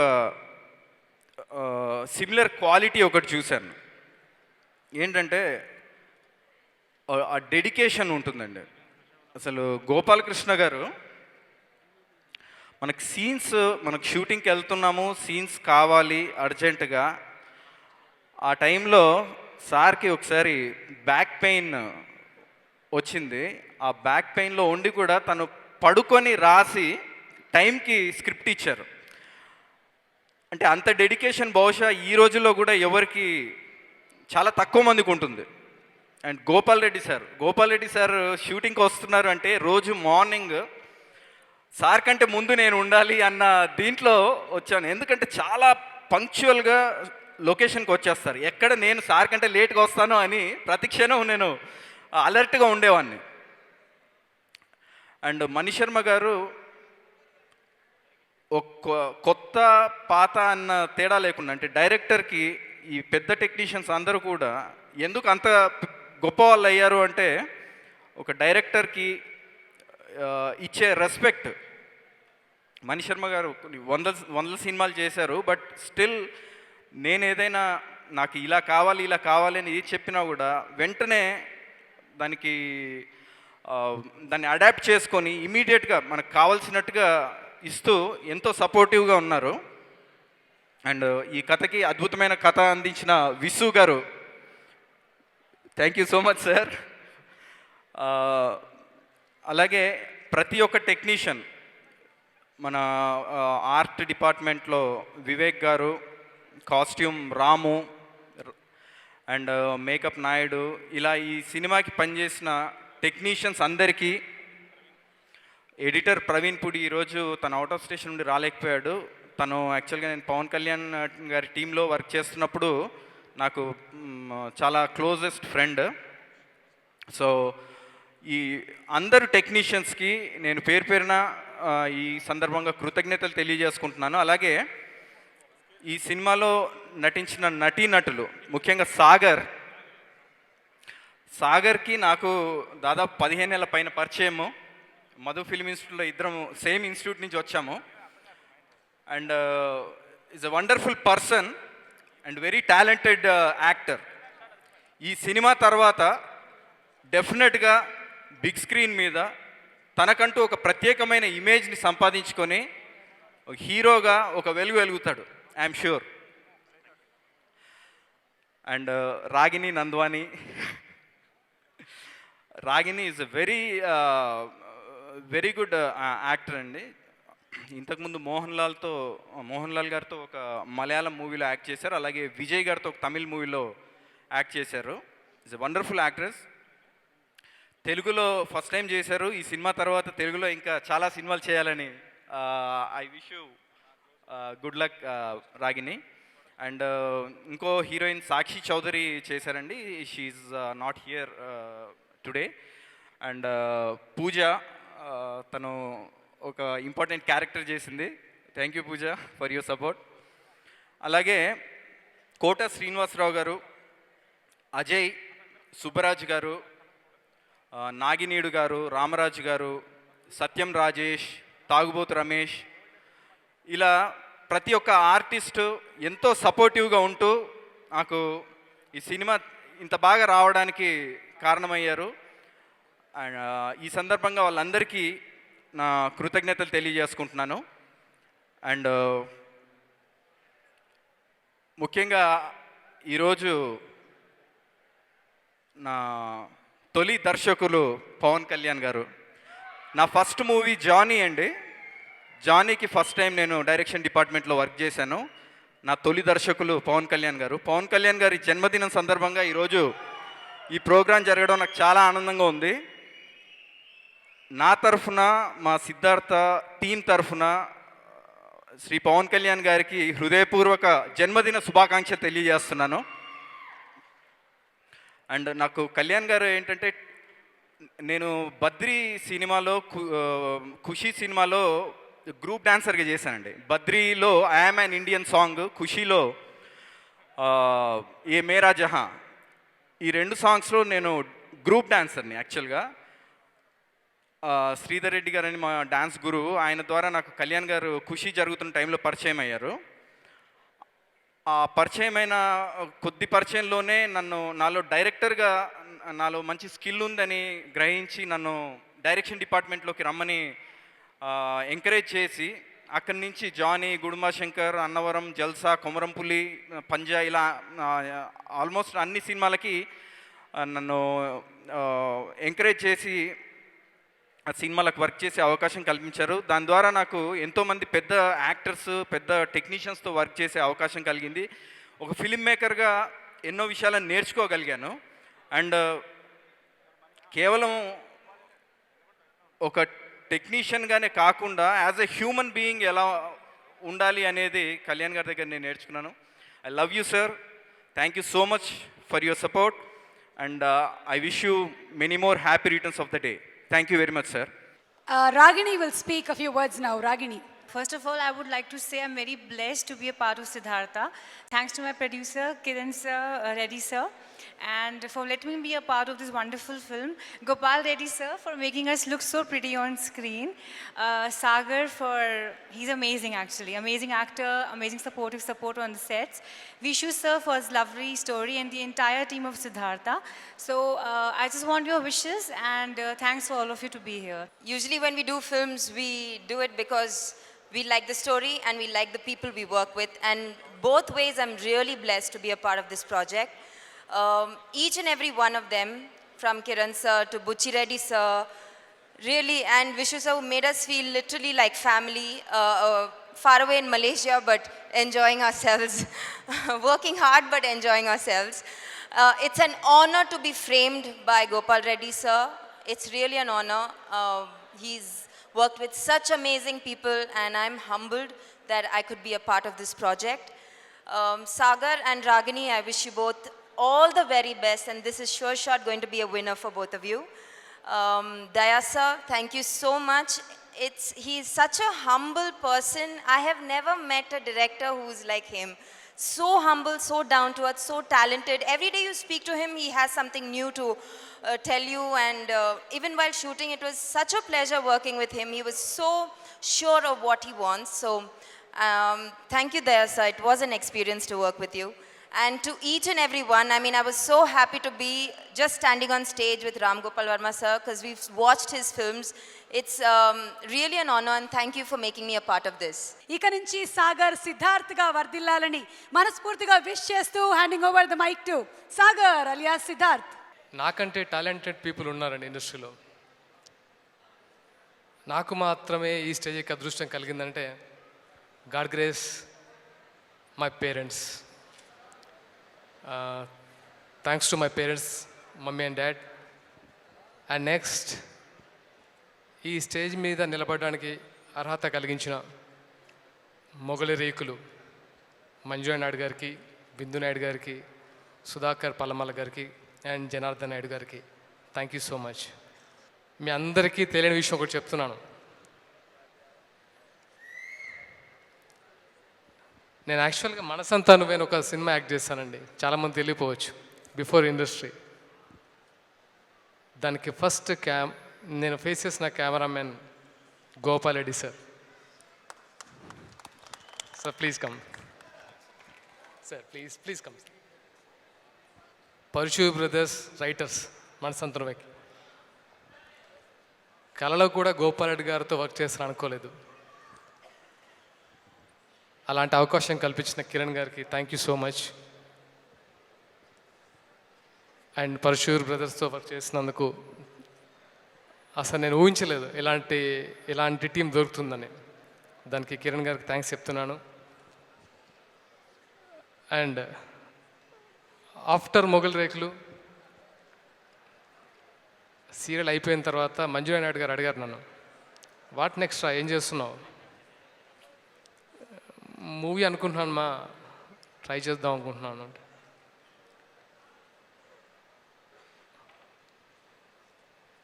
సిమిలర్ క్వాలిటీ ఒకటి చూశాను. ఏంటంటే ఆ డెడికేషన్ ఉంటుందండి. అసలు గోపాలకృష్ణ గారు మనకు మనకు షూటింగ్కి వెళ్తున్నాము, సీన్స్ కావాలి అర్జెంటుగా. ఆ టైంలో సార్కి ఒకసారి బ్యాక్ పెయిన్ వచ్చింది. ఆ బ్యాక్ పెయిన్లో ఉండి కూడా తను పడుకొని రాసి టైంకి స్క్రిప్ట్ ఇచ్చారు. అంటే అంత డెడికేషన్ బహుశా ఈ రోజుల్లో కూడా ఎవరికి చాలా తక్కువ మందికి ఉంటుంది. అండ్ గోపాల్ రెడ్డి సార్ షూటింగ్కి వస్తున్నారు అంటే రోజు మార్నింగ్ సార్ కంటే ముందు నేను ఉండాలి అన్న దీంట్లో వచ్చాను. ఎందుకంటే చాలా పంక్చువల్గా లొకేషన్కి వచ్చేస్తారు. ఎక్కడ నేను సార్ కంటే లేట్గా వస్తానో అని ప్రతి క్షణం నేను అలర్ట్గా ఉండేవాడిని. అండ్ మణిశర్మ గారు ఒక కొత్త పాత అన్న తేడా లేకుండా, అంటే డైరెక్టర్కి ఈ పెద్ద టెక్నీషియన్స్ అందరూ కూడా ఎందుకు అంత గొప్ప వాళ్ళు అయ్యారు అంటే, ఒక డైరెక్టర్కి ఇచ్చే రెస్పెక్ట్. మణిశర్మ గారు వందల సినిమాలు చేశారు, బట్ స్టిల్ నేను ఏదైనా నాకు ఇలా కావాలి అని ఏది చెప్పినా కూడా వెంటనే దాన్ని అడాప్ట్ చేసుకొని ఇమీడియట్గా మనకు కావాల్సినట్టుగా ఇస్తూ ఎంతో సపోర్టివ్గా ఉన్నారు. అండ్ ఈ కథకి అద్భుతమైన కథ అందించిన విసు గారు, thank you so much sir. అలాగే ప్రతి ఒక్క టెక్నీషియన్, మన ఆర్ట్ డిపార్ట్మెంట్లో వివేక్ గారు, costume Ramu and makeup Naidu, ఇలా ఈ సినిమాకి పనిచేసిన టెక్నీషియన్స్ అందరికీ, ఎడిటర్ ప్రవీణ్ పుడి ఈరోజు తను అవుట్ ఆఫ్ స్టేషన్ నుండి రాలేకపోయాడు. తను యాక్చువల్గా నేను పవన్ కళ్యాణ్ గారి టీంలో వర్క్ చేస్తున్నప్పుడు నాకు చాలా క్లోజెస్ట్ ఫ్రెండ్. సో ఈ అందరు టెక్నీషియన్స్కి నేను పేరున ఈ సందర్భంగా కృతజ్ఞతలు తెలియజేసుకుంటున్నాను. అలాగే ఈ సినిమాలో నటించిన నటీనటులు, ముఖ్యంగా సాగర్కి నాకు దాదాపు 15 ఏళ్ళ పైన పరిచయము. మధు ఫిల్మ్ ఇన్స్టిట్యూట్లో ఇద్దరం సేమ్ ఇన్స్టిట్యూట్ నుంచి వచ్చాము. And is a wonderful person and very talented actor. ఈ సినిమా తర్వాత డెఫినెట్గా బిగ్ స్క్రీన్ మీద తనకంటూ ఒక ప్రత్యేకమైన ఇమేజ్ని సంపాదించుకొని హీరోగా ఒక వెలుగుతాడు, I'm sure. And Ragini Nandwani is a very good actor అండి. ఇంతకుముందు మోహన్ లాల్ గారితో ఒక మలయాళం మూవీలో యాక్ట్ చేశారు, అలాగే విజయ్ గారితో ఒక తమిళ్ మూవీలో యాక్ట్ చేశారు. Is a wonderful actress. తెలుగులో ఫస్ట్ టైం చేశారు. ఈ సినిమా తర్వాత తెలుగులో ఇంకా చాలా సినిమాలు చేయాలని I wish you good luck Ragini. And ఇంకో హీరోయిన్ సాక్షి చౌదరి చేశారండి, she's not here today. And Pooja, తను ఒక ఇంపార్టెంట్ క్యారెక్టర్ చేసింది. Thank you Pooja for your support. అలాగే కోట శ్రీనివాసరావు గారు, అజయ్, సుబ్బరాజ్ గారు, నాగినీడు గారు, రామరాజు గారు, సత్యం రాజేష్, తాగుబోతు రమేష్, ఇలా ప్రతి ఒక్క ఆర్టిస్టు ఎంతో సపోర్టివ్గా ఉంటూ నాకు ఈ సినిమా ఇంత బాగా రావడానికి కారణమయ్యారు. అండ్ ఈ సందర్భంగా వాళ్ళందరికీ నా కృతజ్ఞతలు తెలియజేసుకుంటున్నాను. అండ్ ముఖ్యంగా ఈరోజు నా తొలి దర్శకులు పవన్ కళ్యాణ్ గారు. నా ఫస్ట్ మూవీ జానీ అండి. జానీకి ఫస్ట్ టైం నేను డైరెక్షన్ డిపార్ట్మెంట్లో వర్క్ చేశాను. నా తొలి దర్శకులు పవన్ కళ్యాణ్ గారు. పవన్ కళ్యాణ్ గారి జన్మదినం సందర్భంగా ఈరోజు ఈ ప్రోగ్రాం జరగడం నాకు చాలా ఆనందంగా ఉంది. నా తరఫున, మా సిద్ధార్థ టీం తరఫున శ్రీ పవన్ కళ్యాణ్ గారికి హృదయపూర్వక జన్మదిన శుభాకాంక్షలు తెలియజేస్తున్నాను. అండ్ నాకు కళ్యాణ్ గారు ఏంటంటే, నేను బద్రీ సినిమాలో ఖుషీ సినిమాలో గ్రూప్ డాన్సర్గా చేశానండి. బద్రీలో ఐఎమ్ అన్ ఇండియన్ సాంగ్, ఖుషీలో ఏ మేరా జహాం, ఈ 2 సాంగ్స్లో నేను గ్రూప్ డాన్సర్ని. యాక్చువల్గా శ్రీధర్ రెడ్డి గారు అని మా డాన్స్ గురువు, ఆయన ద్వారా నాకు కళ్యాణ్ గారు ఖుషీ జరుగుతున్న టైంలో పరిచయం అయ్యారు. ఆ పరిచయమైన కొద్ది పరిచయంలోనే నాలో డైరెక్టర్గా నాలో మంచి స్కిల్ ఉందని గ్రహించి నన్ను డైరెక్షన్ డిపార్ట్మెంట్లోకి రమ్మని ఎంకరేజ్ చేసి, అక్కడి నుంచి జానీ, గుడుంబాశంకర్, అన్నవరం, జల్సా, కొమరంపులి, పంజా, ఇలా ఆల్మోస్ట్ అన్ని సినిమాలకి నన్ను ఎంకరేజ్ చేసి ఆ సినిమాలకు వర్క్ చేసే అవకాశం కల్పించారు. దాని ద్వారా నాకు ఎంతోమంది పెద్ద యాక్టర్స్, పెద్ద టెక్నీషియన్స్తో వర్క్ చేసే అవకాశం కలిగింది. ఒక ఫిల్మ్ మేకర్గా ఎన్నో విషయాలను నేర్చుకోగలిగాను. అండ్ కేవలం ఒక టెక్నీషియన్గానే కాకుండా యాజ్ ఎ హ్యూమన్ బీయింగ్ ఎలా ఉండాలి అనేది కళ్యాణ్ గారి దగ్గర నేను నేర్చుకున్నాను. I love you, sir. Thank you so much for your support. And I wish you many more happy returns of the day. Thank you very much, sir. Ragini will speak a few words now. Ragini. First of all, I would like to say I'm very blessed to be a part of Siddhartha. Thanks to my producer, Kiran sir, Reddy sir, and for letting me be a part of this wonderful film. Gopal Reddy sir for making us look so pretty on screen. Sagar he's amazing actually. Amazing actor, amazing supportive support on the sets. Vishu sir for his lovely story and the entire team of Siddhartha. So I just want your wishes and thanks for all of you to be here. Usually when we do films, we do it because we like the story and we like the people we work with. And both ways, I'm really blessed to be a part of this project. Each and every one of them, from Kiran sir to Buchi Reddy sir, really, and Vishu sir, made us feel literally like family, far away in Malaysia, but enjoying ourselves, working hard, but enjoying ourselves. It's an honor to be framed by Gopal Reddy sir. It's really an honor. He's worked with such amazing people, and I'm humbled that I could be a part of this project. Sagar and Ragini, I wish you both all the very best, and this is sure shot going to be a winner for both of you. Daya sir, thank you so much. He's such a humble person. I have never met a director who's like him. So humble, so down to earth, so talented. Every day you speak to him, he has something new to tell you, and even while shooting, it was such a pleasure working with him. He was so sure of what he wants. So thank you, Daya sir. It was an experience to work with you. And to each and every one, I mean, I was so happy to be just standing on stage with Ram Gopal Varma sir, because we've watched his films. It's really an honor, and thank you for making me a part of this. ఇక నుంచి సాగర్ సిద్ధార్థ్గా వర్ధిల్లాలని మనస్ఫూర్తిగా wish చేస్తూ handing over the mike to Sagar alias Siddharth. నాకంటే talented people ఉన్నారండి ఇండస్ట్రీలో. నాకు మాత్రమే ఈ స్టేజ్కి అదృష్టం కలిగిందంటే god grace my parents. Thanks to my parents, mummy and dad. And next, ఈ స్టేజ్ మీద నిలబడడానికి అర్హత కలిగించిన మొగలి రేకులు మంజు నాయుడు గారికి, బిందు నాయుడు గారికి, సుధాకర్ పల్లమల్ల గారికి అండ్ జనార్దన్ నాయుడు గారికి థ్యాంక్ యూ సో మచ్. మీ అందరికీ తెలియని విషయం ఒకటి చెప్తున్నాను. నేను యాక్చువల్గా మనసంతా నువ్వేను ఒక సినిమా యాక్ట్ చేశానండి. చాలామంది తెలియపోవచ్చు బిఫోర్ ఇండస్ట్రీ. దానికి ఫస్ట్ నేను ఫేస్ చేసిన cameraman Gopal Reddy sir. Sir please come sir, please come. Parashu brothers writers మనసంతరమేకి కళలో కూడా గోపాల్ రెడ్డి గారితో వర్క్ చేస్తాను అనుకోలేదు. అలాంటి అవకాశం కల్పించిన కిరణ్ గారికి thank you so much. And Parashur బ్రదర్స్తో వర్క్ చేసినందుకు అసలు నేను ఊహించలేదు ఇలాంటి టీం దొరుకుతుందని. దానికి కిరణ్ గారికి థ్యాంక్స్ చెప్తున్నాను. అండ్ ఆఫ్టర్ మొగల్ రేకులు సీరియల్ అయిపోయిన తర్వాత మంజు నాయుడు గారు అడిగారు నన్ను, వాట్ నెక్స్ట్ రా, ఏం చేస్తున్నావు? మూవీ అనుకుంటున్నాను మా, ట్రై చేద్దాం అనుకుంటున్నాను అంటే,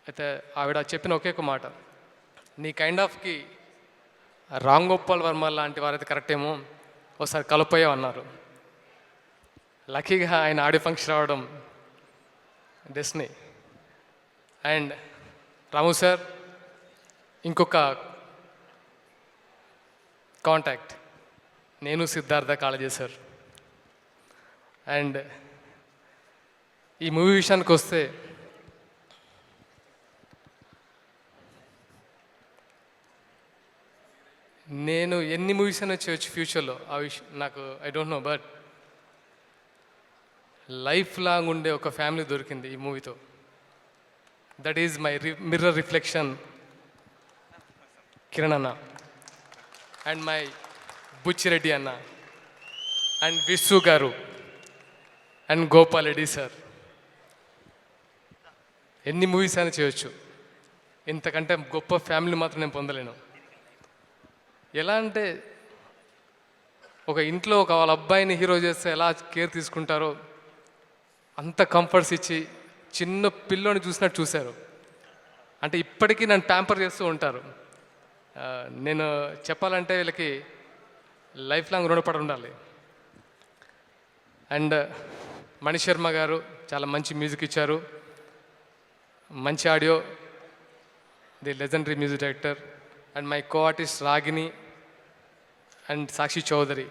అయితే ఆవిడ చెప్పిన ఒకే ఒక మాట, నీ కైండ్ ఆఫ్కి రామ్ గోపాల్ వర్మ లాంటి వారైతే కరెక్ట్ ఏమో, ఒకసారి కలపోయావు అన్నారు. లక్కీగా ఆయన ఆడియో ఫంక్షన్ రావడం డెస్టినీ. అండ్ రాము సార్, ఇంకొక కాంటాక్ట్, నేను సిద్ధార్థ కాలేజీ సార్. అండ్ ఈ మూవీ విషయానికి వస్తే, నేను ఎన్ని మూవీస్ అయినా చేయొచ్చు ఫ్యూచర్లో, ఆ విషయం నాకు I don't no, but life long ఉండే ఒక ఫ్యామిలీ దొరికింది ఈ మూవీతో. That is my mirror reflection Kiran అన్న, అండ్ మై బుచ్చిరెడ్డి అన్న, అండ్ విశ్వ గారు, అండ్ గోపాల్ రెడ్డి సార్. ఎన్ని మూవీస్ అయినా చేయొచ్చు, ఇంతకంటే గొప్ప ఫ్యామిలీ మాత్రం నేను పొందలేను. ఎలా అంటే ఒక ఇంట్లో వాళ్ళ అబ్బాయిని హీరో చేస్తే ఎలా కేర్ తీసుకుంటారో అంత కంఫర్ట్స్ ఇచ్చి చిన్న పిల్లోని చూసినట్టు చూశారు. అంటే ఇప్పటికీ నన్ను ప్యాంపర్ చేస్తూ ఉంటారు. నేను చెప్పాలంటే వీళ్ళకి లైఫ్ లాంగ్ రుణపడి ఉండాలి. అండ్ మణిశర్మ గారు చాలా మంచి మ్యూజిక్ ఇచ్చారు, మంచి audio, the legendary music director. And my co artist Ragini and Sakshi Chaudhary.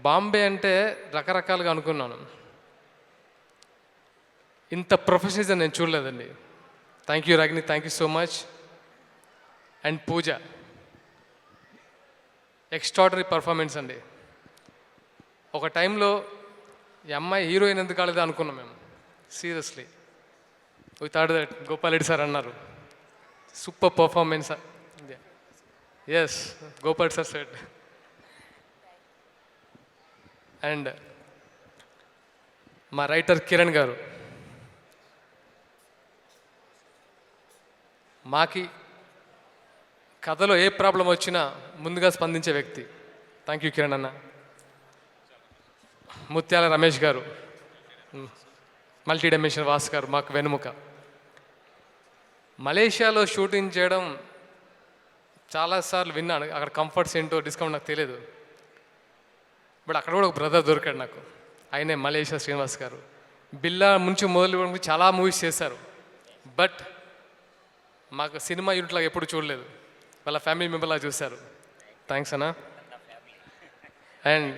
Bombay అంటే రకరకాలుగా అనుకున్నాను, ఇంత ప్రొఫెషనలిజం నేను చూడలేదండి. Thank you Ragini, thank you so much. And Pooja, extraordinary performance అండి. ఒక టైంలో ఈ అమ్మాయి హీరోయిన్ ఎందుకు కాలేదు అనుకున్నాం మేము, seriously. We thought that Gopal Reddy sir అన్నారు super performance. Yes, Gopal sir said. And మా రైటర్ కిరణ్ గారు, మాకి కథలో ఏ ప్రాబ్లం వచ్చినా ముందుగా స్పందించే వ్యక్తి. థ్యాంక్ యూ కిరణ్ అన్న. ముత్యాల రమేష్ గారు, మల్టీ డైమెన్షన్ వాస్ గారు, మాకు వెనుముక. మలేషియాలో షూటింగ్ చేయడం చాలాసార్లు విన్నాను, అక్కడ కంఫర్ట్స్ ఏంటో డిస్కౌంట్ నాకు తెలియదు. బట్ అక్కడ కూడా ఒక బ్రదర్ దొరికాడు నాకు, ఆయనే మలేషియా శ్రీనివాస్ గారు. బిల్లా నుంచి మొదలు చాలా మూవీస్ చేశారు, బట్ మాకు సినిమా యూనిట్ లాగా ఎప్పుడు చూడలేదు, వాళ్ళ ఫ్యామిలీ మెంబర్లా చూశారు. థ్యాంక్స్ అన్న. అండ్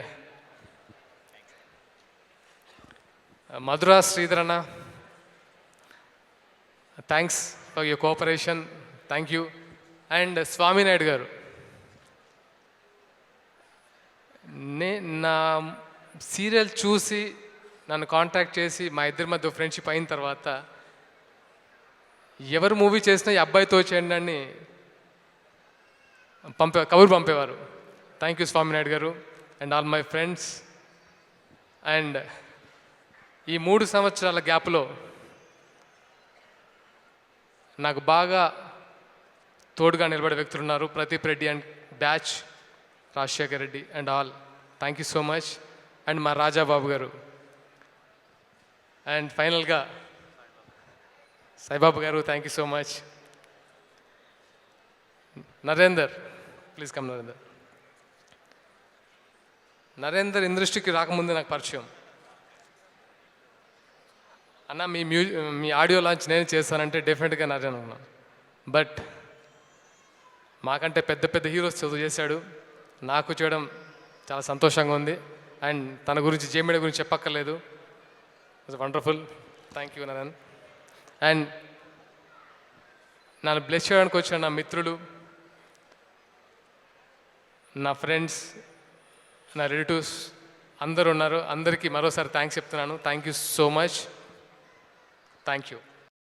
మధురా శ్రీధర్ అన్న, thanks for your cooperation, thank you. And Swami Naidu గారు, నా సీరియల్ చూసి నన్ను కాంటాక్ట్ చేసి మా ఇద్దరి మధ్య ఫ్రెండ్షిప్ అయిన తర్వాత ఎవరు మూవీ చేసినా ఈ అబ్బాయితో చేయండి అని కబురు పంపేవారు. థ్యాంక్ యూ స్వామినాయుడు గారు and all my friends. And ఈ 3 సంవత్సరాల గ్యాప్లో నాకు బాగా తోడుగా నిలబడే వ్యక్తులు ఉన్నారు. Pradeep Reddy and batch, Rajasekhar Reddy and all, thank you so much. And మా రాజాబాబు గారు. అండ్ ఫైనల్గా సాయిబాబు గారు, thank you so much. Narender, please come Narender. Narender ఇండస్ట్రీకి రాకముందే నాకు పరిచయం. అన్న మీ ఆడియో లాంచ్ నేను చేస్తానంటే డెఫినెట్గా నరేందర్ అన్నాను. బట్ మాకంటే పెద్ద పెద్ద హీరోస్ చదువు చేశాడు, నాకు చేయడం చాలా సంతోషంగా ఉంది. అండ్ తన గురించి జేమిడి గురించి చెప్పక్కర్లేదు, it's wonderful. Thank you Naren. And నన్ను బ్లెస్ చేయడానికి వచ్చిన నా మిత్రులు, నా ఫ్రెండ్స్, నా రిలేటివ్స్ అందరూ ఉన్నారు, అందరికీ మరోసారి థ్యాంక్స్ చెప్తున్నాను. Thank you so much. Thank you.